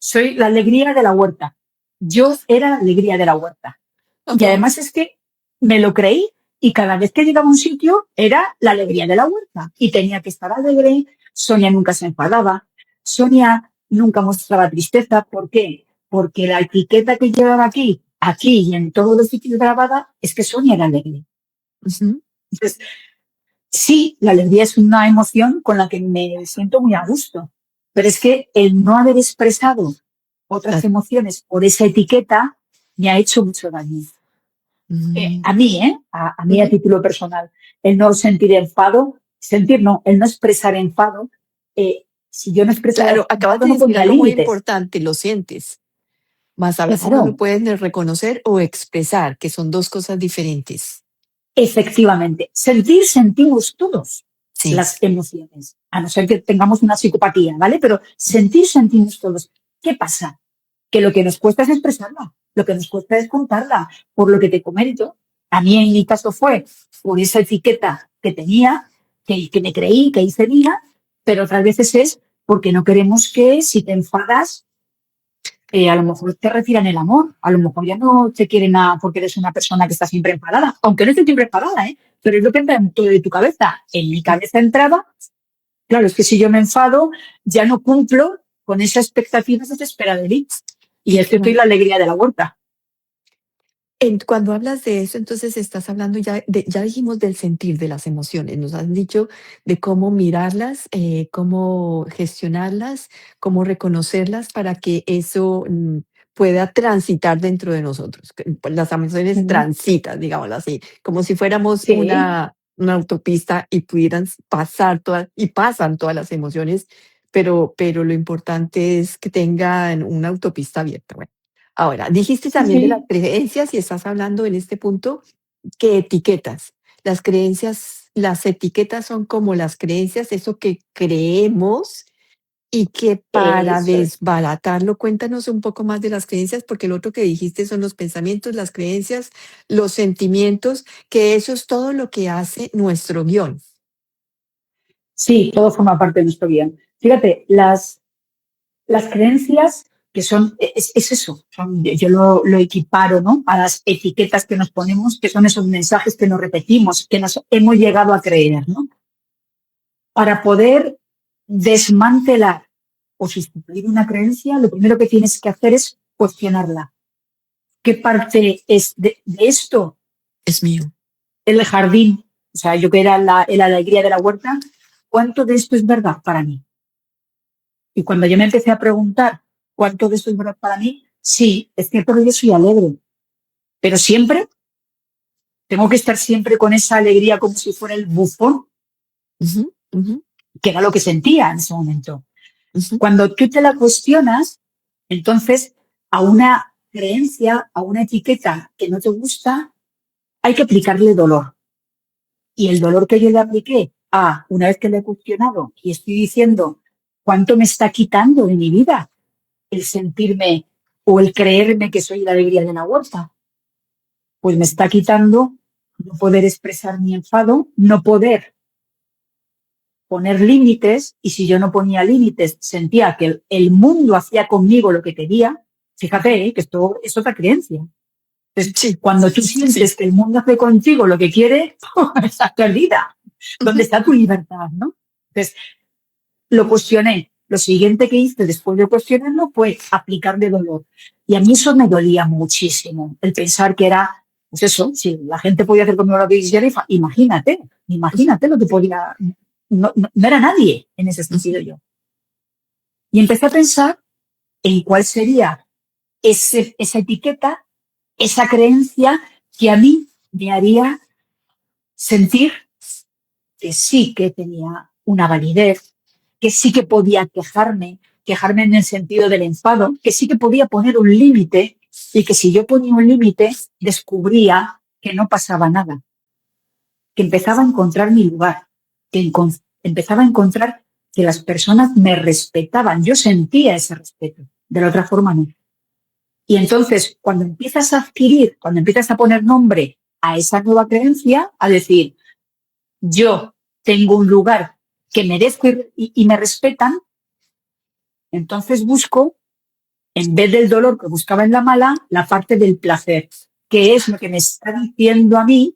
soy la alegría de la huerta. Yo era la alegría de la huerta. Y Ajá. además es que me lo creí y cada vez que llegaba a un sitio era la alegría de la huerta. Y tenía que estar alegre. Sonia nunca se enfadaba. Sonia nunca mostraba tristeza. ¿Por qué? Porque la etiqueta que llevaba aquí y en todos los sitios grabada es que Sonia era alegre. Ujú. Entonces, sí, la alegría es una emoción con la que me siento muy a gusto. Pero es que el no haber expresado otras Ah, emociones por esa etiqueta me ha hecho mucho daño. Mm, A mí, a mí a ujú. título personal, el no sentir enfado, sentir no, el no expresar enfado, si yo no expresaba Claro, acabas enfado de no decir ponía algo muy límites. importante, lo sientes, mas a veces no lo Claro, puedes ni reconocer o expresar, que son 2 cosas diferentes. efectivamente. Sentir, sentimos todos Sí. las emociones, a no ser que tengamos una psicopatía, ¿vale? Pero sentir, sentimos todos. ¿Qué pasa? Que lo que nos cuesta es expresarla, lo que nos cuesta es contarla, por lo que te comento. A mí en mi caso fue por esa etiqueta que tenía, que me creí, que hice mía, pero otras veces es porque no queremos que si te enfadas, a lo mejor te retiran el amor, a lo mejor ya no te quieren nada porque eres una persona que está siempre enfadada, aunque no esté siempre enfadada, ¿eh? Pero es lo que entra dentro de tu cabeza. En mi cabeza entraba, claro, es que si yo me enfado, ya no cumplo con esa expectativa que se espera de mí. Y Y es que estoy claro, la alegría de la huerta. cuando hablas de eso, entonces estás hablando ya dijimos del sentir, de las emociones, nos has dicho de cómo mirarlas, cómo gestionarlas, cómo reconocerlas para que eso pueda transitar dentro de nosotros. Que, pues, las emociones Ujú. transitan, digámoslo así, como si fuéramos Sí, una autopista y pudieran pasar todas, y pasan todas las emociones, pero lo importante es que tengan una autopista abierta. Bueno, ahora, dijiste sí, también de las sí. creencias y estás hablando en este punto que etiquetas. Las creencias, las etiquetas son como las creencias, eso que creemos y que para Eso es. desbaratarlo, cuéntanos un poco más de las creencias, porque lo otro que dijiste son los pensamientos, las creencias, los sentimientos, que eso es todo lo que hace nuestro guión. Sí, todo forma parte de nuestro guión. Fíjate, las creencias que son, es eso, yo lo equiparo, ¿no? A las etiquetas que nos ponemos, que son esos mensajes que nos repetimos, que nos hemos llegado a creer, ¿no? Para poder desmantelar o sustituir una creencia, lo primero que tienes que hacer es cuestionarla. ¿Qué parte es de esto Es mío. el jardín? O sea, yo que era la alegría de la huerta, ¿cuánto de esto es verdad para mí? Y cuando yo me empecé a preguntar cuánto de esto es verdad para mí, sí, es cierto que yo soy alegre, pero siempre tengo que estar siempre con esa alegría como si fuera el bufón, Ujú, ujú, que era lo que sentía en ese momento. ujú. Cuando tú te la cuestionas, entonces a una creencia, a una etiqueta que no te gusta, hay que aplicarle dolor. Y el dolor que yo le apliqué una vez que le he cuestionado y estoy diciendo cuánto me está quitando de mi vida el sentirme o el creerme que soy la alegría de la huerta, pues me está quitando no poder expresar mi enfado, no poder poner límites, y si yo no ponía límites, sentía que el mundo hacía conmigo lo que quería. Fíjate, que esto es otra creencia. Entonces, Sí, cuando tú sí. sientes que el mundo hace contigo lo que quiere, estás perdida. ¿Dónde Ujú. está tu libertad, no? Entonces, lo cuestioné. Lo siguiente que hice después de cuestionarlo fue aplicarle dolor. Y a mí eso me dolía muchísimo, el pensar que era, pues eso, si la gente podía hacer conmigo lo que quisiera, imagínate, Ujú, imagínate lo que podía, no era nadie en ese ujú. sentido yo. Y empecé a pensar en cuál sería esa etiqueta, esa creencia que a mí me haría sentir que sí que tenía una validez, que sí que podía quejarme en el sentido del enfado, que sí que podía poner un límite y que si yo ponía un límite descubría que no pasaba nada, que empezaba a encontrar mi lugar, que empezaba a encontrar que las personas me respetaban, yo sentía ese respeto, de la otra forma no. Y entonces, cuando empiezas a poner nombre a esa nueva creencia, a decir, yo tengo un lugar que merezco y me respetan, entonces busco, en vez del dolor que buscaba en la mala, la parte del placer, que es lo que me está diciendo a mí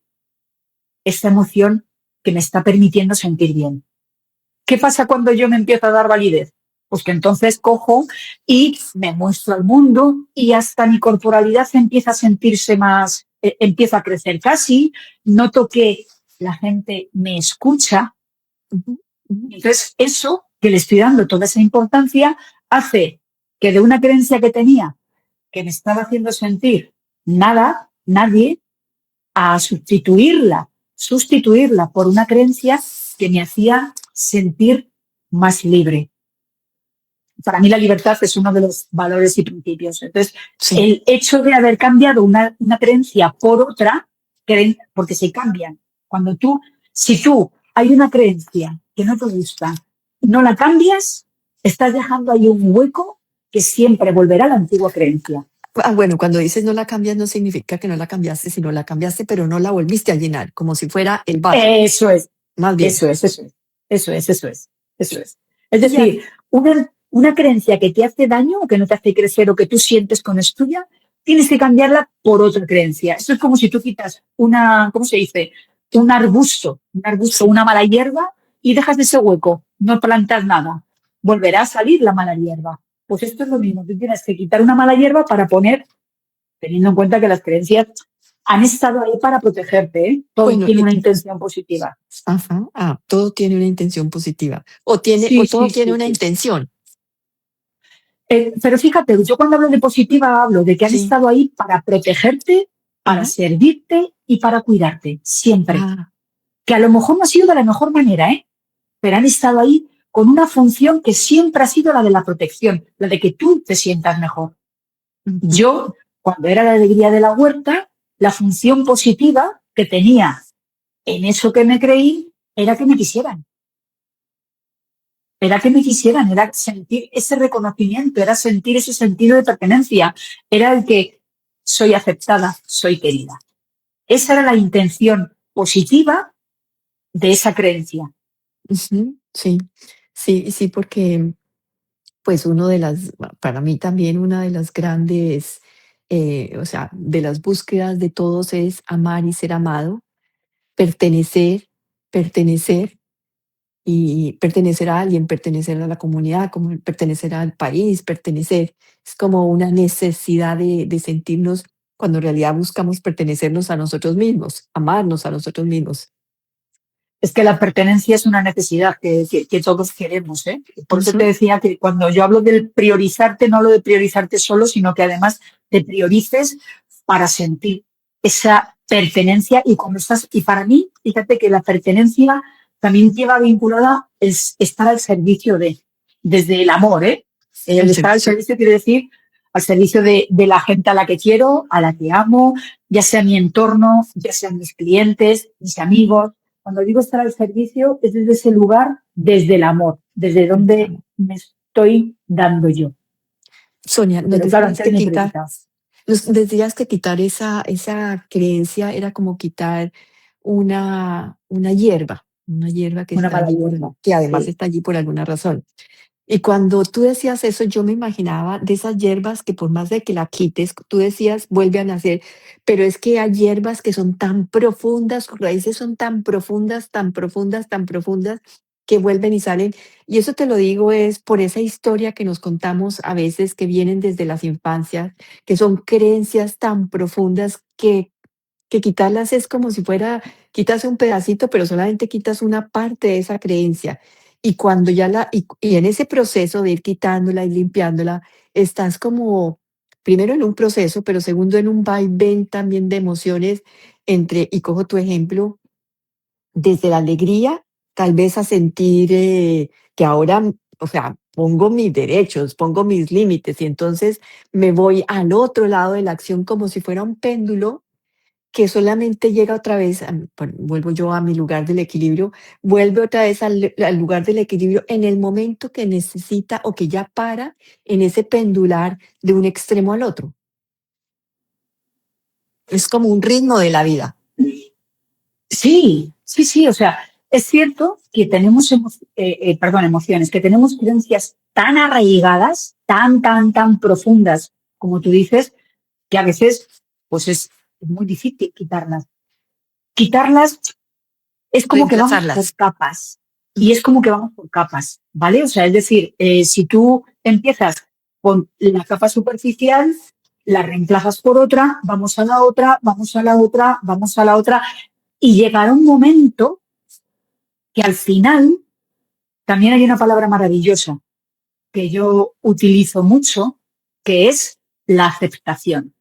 esta emoción que me está permitiendo sentir bien. ¿Qué pasa cuando yo me empiezo a dar validez? Pues que entonces cojo y me muestro al mundo y hasta mi corporalidad empieza a sentirse más, empieza a crecer casi, noto que la gente me escucha. Ujú, ujú. Entonces, eso que le estoy dando toda esa importancia hace que de una creencia que tenía que me estaba haciendo sentir nada, nadie, a sustituirla por una creencia que me hacía sentir más libre. Para mí la libertad es uno de los valores y principios. Entonces, Sí. el hecho de haber cambiado una creencia por otra, porque se cambian. Si tú hay una creencia que no te gusta, no la cambias, estás dejando ahí un hueco que siempre volverá a la antigua creencia. Bueno, cuando dices no la cambias, no significa que no la cambiaste, sino la cambiaste, pero no la volviste a llenar, como si fuera el vaso, Eso es, más bien. eso es. Es Ya. decir, una creencia que te hace daño o que no te hace crecer o que tú sientes que no es tuya, tienes que cambiarla por otra creencia. Eso es como si tú quitas ¿cómo se dice? Un arbusto, una mala hierba y dejas ese hueco, no plantas nada. Volverá a salir la mala hierba. Pues esto es lo mismo, tú tienes que quitar una mala hierba para poner, teniendo en cuenta que las creencias han estado ahí para protegerte, ¿eh? Todo Bueno, tiene una intención positiva. ajá. Todo tiene una intención positiva. O Sí, todo sí, tiene sí, una sí. intención. Pero fíjate, yo cuando hablo de positiva hablo de que han Sí. estado ahí para protegerte, para Ajá. servirte y para cuidarte, siempre. Ah, Que a lo mejor no ha sido de la mejor manera, ¿eh? Pero han estado ahí con una función que siempre ha sido la de la protección, la de que tú te sientas mejor. ujú. Yo, cuando era la alegría de la huerta, la función positiva que tenía en eso que me creí era que me quisieran. Era sentir ese reconocimiento, era sentir ese sentido de pertenencia, era el que soy aceptada, soy querida. Esa era la intención positiva de esa creencia. Ujú. Sí, sí, porque pues para mí también una de las grandes, o sea, de las búsquedas de todos es amar y ser amado, pertenecer, pertenecer y pertenecer a alguien, pertenecer a la comunidad, como pertenecer al país, pertenecer. Es como una necesidad de sentirnos cuando en realidad buscamos pertenecernos a nosotros mismos, amarnos a nosotros mismos. Es que la pertenencia es una necesidad que todos queremos, ¿eh? Por eso te Ujú. decía que cuando yo hablo del priorizarte, no hablo de priorizarte solo, sino que además te priorices para sentir esa pertenencia y para mí, fíjate que la pertenencia también lleva vinculada es estar al servicio desde el amor, ¿eh? El El estar al servicio. servicio quiere decir al servicio de la gente a la que quiero, a la que amo, ya sea mi entorno, ya sean mis clientes, mis amigos. Cuando digo estar al servicio, es desde ese lugar, desde el amor, desde donde me estoy dando yo. Sonia, nos Pero claro, decías antes que quitar, necesitas. esa creencia era como quitar una hierba que Una está mala allí, hierba. que además Sí. está allí por alguna razón. Y cuando tú decías eso, yo me imaginaba de esas hierbas que por más de que la quites, tú decías, vuelve a nacer, pero es que hay hierbas que son tan profundas, sus raíces son tan profundas, tan profundas, tan profundas, que vuelven y salen. Y eso te lo digo es por esa historia que nos contamos a veces, que vienen desde las infancias, que son creencias tan profundas que quitarlas es como si fuera, quitas un pedacito, pero solamente quitas una parte de esa creencia. Y cuando y en ese proceso de ir quitándola y limpiándola, estás como, primero en un proceso, pero segundo en un vaivén también de emociones y cojo tu ejemplo, desde la alegría, tal vez a sentir que ahora, o sea, pongo mis derechos, pongo mis límites y entonces me voy al otro lado de la acción como si fuera un péndulo que solamente llega otra vez, vuelvo yo a mi lugar del equilibrio, vuelve otra vez al lugar del equilibrio en el momento que necesita o que ya para en ese pendular de un extremo al otro. Es como un ritmo de la vida. Sí. O sea, es cierto que tenemos, emociones, que tenemos creencias tan arraigadas, tan profundas, como tú dices, que a veces, pues es muy difícil quitarlas. Quitarlas es como que vamos por Reemplazarlas. capas. Y es como que vamos por capas, ¿vale? O sea, es decir, si tú empiezas con la capa superficial, la reemplazas por otra, vamos a la otra, vamos a la otra, vamos a la otra, y llegará un momento que al final también hay una palabra maravillosa que yo utilizo mucho, que es la aceptación.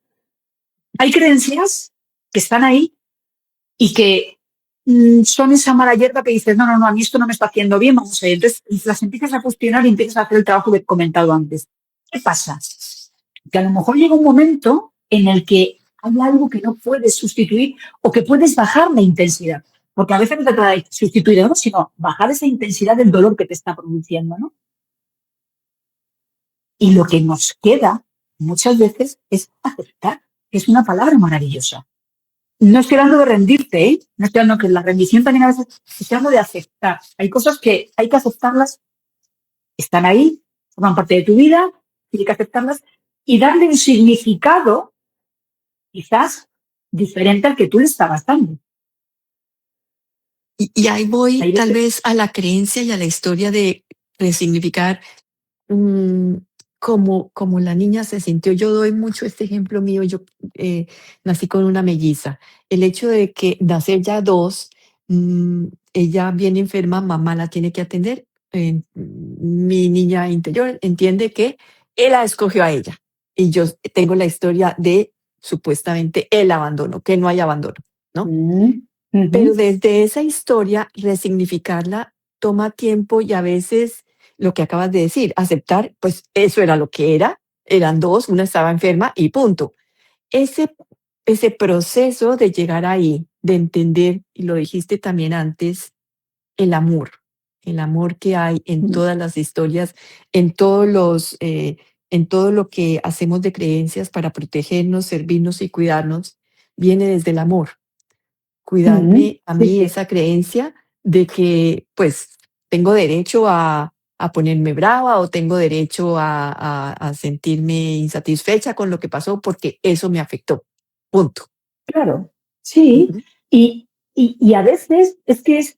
Hay creencias que están ahí y que son esa mala hierba que dices, no, a mí esto no me está haciendo bien, vamos a ver. Entonces las empiezas a cuestionar y empiezas a hacer el trabajo que he comentado antes. ¿Qué pasa? Que a lo mejor llega un momento en el que hay algo que no puedes sustituir o que puedes bajar la intensidad. Porque a veces no se trata de sustituir algo, sino bajar esa intensidad del dolor que te está produciendo, ¿no? Y lo que nos queda muchas veces es aceptar, que es una palabra maravillosa. No estoy hablando de rendirte, ¿eh? No estoy hablando que la rendición también a veces, estoy hablando de aceptar. Hay cosas que hay que aceptarlas, están ahí, forman parte de tu vida, tienes que aceptarlas y darle un significado quizás diferente al que tú le estabas dando. Y ahí voy Hay tal veces, vez a la creencia y a la historia de resignificar mm, como la niña se sintió. Yo doy mucho este ejemplo mío. Yo nací con una melliza. El hecho de que nacer ya dos, ella viene enferma, mamá la tiene que atender. Mi niña interior entiende que él la escogió a ella. Y yo tengo la historia de supuestamente el abandono, que no hay abandono, ¿no? Pero desde esa historia, resignificarla toma tiempo y a veces lo que acabas de decir, aceptar, pues eso era lo que era, eran dos, una estaba enferma y punto. Ese, ese proceso de llegar ahí, de entender, y lo dijiste también antes, el amor que hay en todas las historias, en todos en todo lo que hacemos de creencias para protegernos, servirnos y cuidarnos, viene desde el amor. Cuidarme a sí, mí sí, esa creencia de que, pues, tengo derecho a ponerme brava o tengo derecho a sentirme insatisfecha con lo que pasó porque eso me afectó. Punto. claro, sí. Ujú. Y a veces es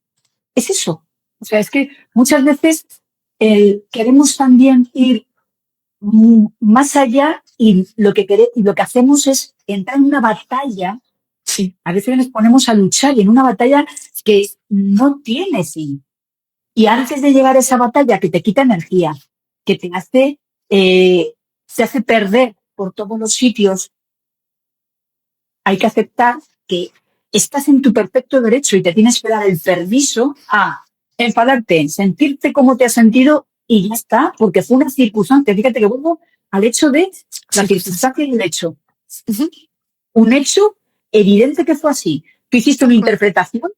eso. O sea, es que muchas veces queremos también ir más allá y lo que hacemos es entrar en una batalla. Sí, A veces nos ponemos a luchar y en una batalla que no tiene fin. Y antes de llegar a esa batalla que te quita energía, que eh, te hace perder por todos los sitios, hay que aceptar que estás en tu perfecto derecho y te tienes que dar el permiso a enfadarte, sentirte como te has sentido y ya está, porque fue una circunstancia. Fíjate que vuelvo al hecho de la circunstancia. circunstancia y el hecho. Ujú. Un hecho evidente que fue así. Tú hiciste Tal cual.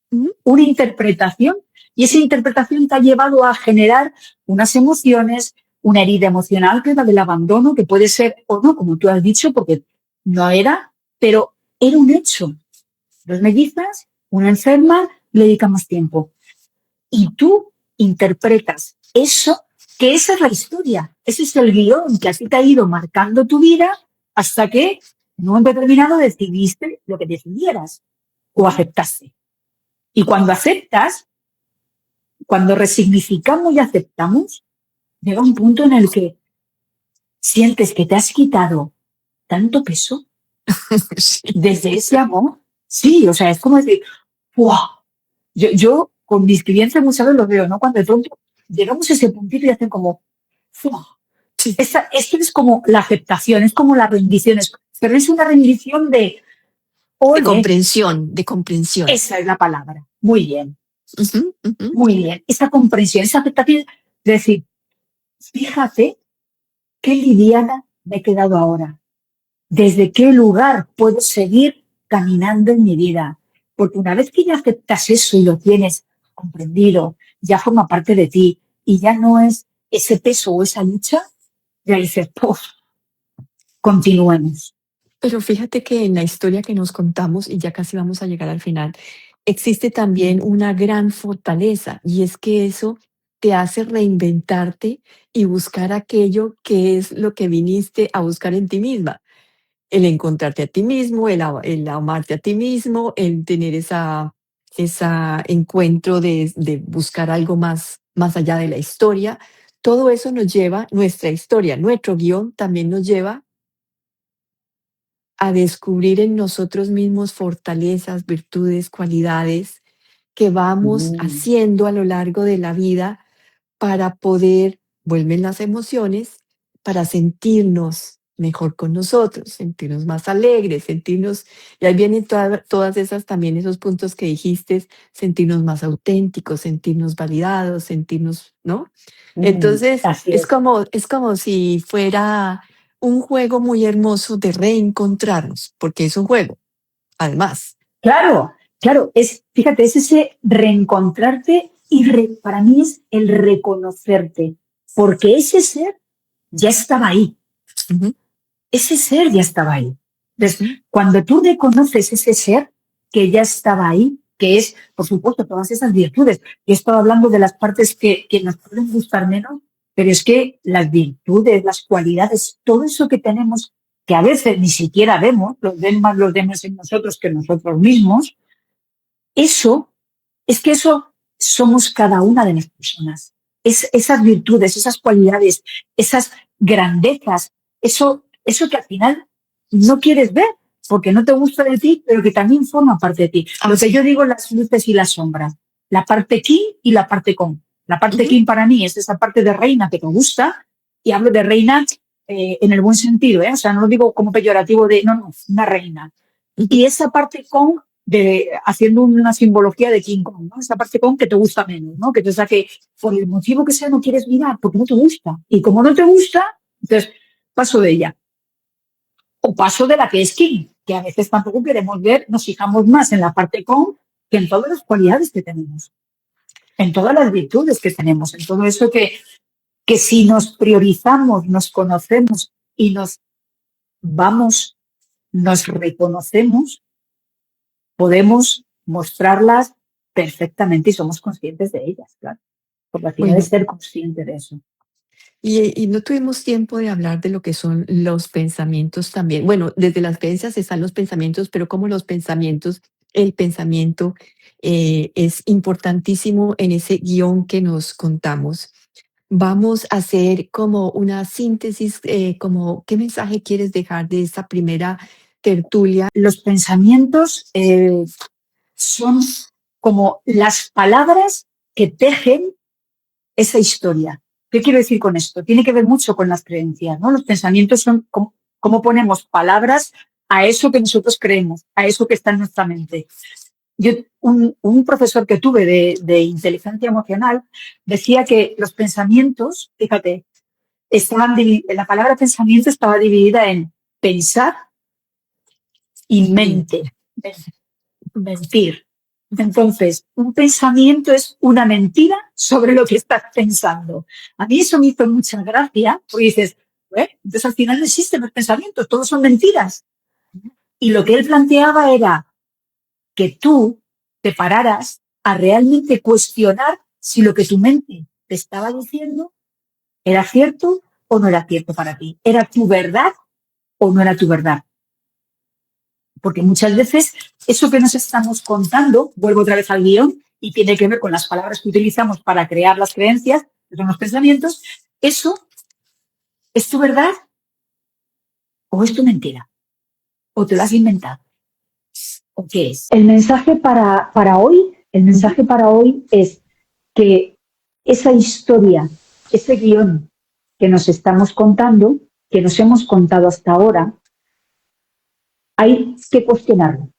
Ujú. una interpretación, y esa interpretación te ha llevado a generar unas emociones, una herida emocional que es la del abandono, que puede ser o no, como tú has dicho, porque no era, pero era un hecho. Dos mellizas, una enferma, le dedicamos tiempo. Y tú interpretas eso, que esa es la historia, ese es el guión que así te ha ido marcando tu vida hasta que en un momento determinado decidiste lo que decidieras o aceptaste. Y cuando aceptas, cuando resignificamos y aceptamos, llega un punto en el que sientes que te has quitado tanto peso Sí. desde ese amor. Sí, o sea, es como decir, ¡wow! Yo con mi experiencia muchas veces lo veo, ¿no? Cuando de pronto llegamos a ese puntito y hacen como, ¡wow! Sí. Esto es como la aceptación, es como la rendición, pero es una rendición de, ole, De comprensión. esa es la palabra. Muy bien, Ujú, ujú. muy bien. Esa comprensión, esa aceptación de decir, fíjate qué liviana me he quedado ahora. ¿Desde qué lugar puedo seguir caminando en mi vida? Porque una vez que ya aceptas eso y lo tienes comprendido, ya forma parte de ti y ya no es ese peso o esa lucha, ya dices, ¡puf! Continuemos. Pero fíjate que en la historia que nos contamos, y ya casi vamos a llegar al final, existe también una gran fortaleza, y es que eso te hace reinventarte y buscar aquello que es lo que viniste a buscar en ti misma. El encontrarte a ti mismo, el amarte a ti mismo, el tener esa encuentro de buscar algo más allá de la historia. Todo eso nos lleva, nuestra historia, nuestro guión también nos lleva a descubrir en nosotros mismos fortalezas, virtudes, cualidades que vamos Mm, haciendo a lo largo de la vida para poder, vuelven las emociones, para sentirnos mejor con nosotros, sentirnos más alegres, sentirnos, y ahí vienen todas esas también esos puntos que dijiste, sentirnos más auténticos, sentirnos validados, sentirnos, ¿no? Entonces, Así es. es como si fuera un juego muy hermoso de reencontrarnos, porque es un juego, además. Claro, claro, fíjate, es ese reencontrarte y para mí es el reconocerte, porque ese ser ya estaba ahí, Ujú, ese ser ya estaba ahí. Entonces, ujú, cuando tú reconoces ese ser que ya estaba ahí, que es, por supuesto, todas esas virtudes, yo estaba hablando de las partes que nos pueden gustar menos, pero es que las virtudes, las cualidades, todo eso que tenemos, que a veces ni siquiera vemos, los demás los vemos en nosotros que nosotros mismos, eso, es que eso somos cada una de las personas. Esas virtudes, esas cualidades, esas grandezas, eso que al final no quieres ver porque no te gusta de ti, pero que también forma parte de ti. Lo que sí. yo digo, las luces y las sombras, la parte kin y la parte con. La parte Ujú, kin para mí es esa parte de reina que te gusta, y hablo de reina en el buen sentido, ¿eh? O sea, no lo digo como peyorativo de, no, no, una reina. ujú. Y esa parte con haciendo una simbología de King Kong, ¿no? Esa parte con que te gusta menos, ¿no? Que te saque, por el motivo que sea, no quieres mirar porque no te gusta. Y como no te gusta, entonces paso de ella. O paso de la que es King, que a veces tampoco queremos ver, nos fijamos más en la parte con que en todas las cualidades que tenemos, en todas las virtudes que tenemos, en todo eso que si nos priorizamos, nos conocemos y nos vamos, nos reconocemos, podemos mostrarlas perfectamente y somos conscientes de ellas, claro. Porque al final es Bueno, ser consciente de eso. y no tuvimos tiempo de hablar de lo que son los pensamientos también. Bueno, desde las creencias están los pensamientos, pero como los pensamientos, el pensamiento es importantísimo en ese guión que nos contamos. Vamos a hacer como una síntesis, como qué mensaje quieres dejar de esta primera tertulia. Los pensamientos son como las palabras que tejen esa historia. ¿Qué quiero decir con esto? Tiene que ver mucho con las creencias, ¿no? Los pensamientos son cómo ponemos palabras a eso que nosotros creemos, a eso que está en nuestra mente. Yo, un profesor que tuve de inteligencia emocional decía que los pensamientos, fíjate, la palabra pensamiento estaba dividida en pensar y mente, mentir. Entonces, un pensamiento es una mentira sobre lo que estás pensando. A mí eso me hizo mucha gracia, porque dices, entonces al final no existen los pensamientos, todos son mentiras. Y lo que él planteaba era que tú te pararas a realmente cuestionar si lo que tu mente te estaba diciendo era cierto o no era cierto para ti. ¿Era tu verdad o no era tu verdad? Porque muchas veces eso que nos estamos contando, vuelvo otra vez al guión, y tiene que ver con las palabras que utilizamos para crear las creencias, que son los pensamientos, eso es tu verdad o es tu mentira, o te lo has inventado, o qué es. El mensaje para hoy es que esa historia, ese guión que nos estamos contando, que nos hemos contado hasta ahora, hay que cuestionarlo,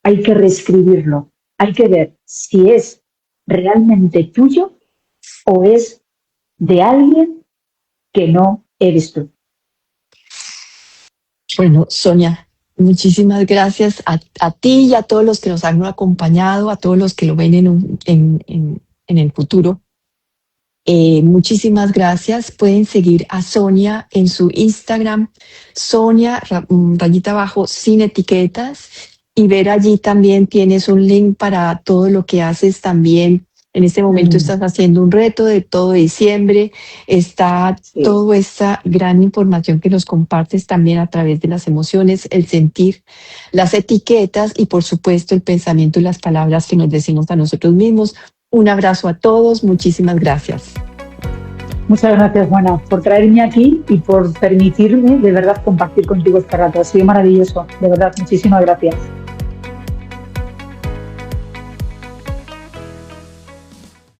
hay que reescribirlo, hay que ver si es realmente tuyo o es de alguien que no eres tú. Bueno, Sonia, muchísimas gracias a ti y a todos los que nos han acompañado, a todos los que lo ven en el futuro. Muchísimas gracias. Pueden seguir a Sonia en su Instagram, Sonia rayita abajo sin etiquetas, y ver allí también tienes un link para todo lo que haces también. En este momento estás haciendo un reto de todo diciembre. Está toda esta gran información que nos compartes también a través de las emociones, el sentir, las etiquetas y por supuesto el pensamiento y las palabras que nos decimos a nosotros mismos. Un abrazo a todos, muchísimas gracias. Muchas gracias, Juana, por traerme aquí y por permitirme de verdad compartir contigo este rato. Ha sido maravilloso, de verdad, muchísimas gracias.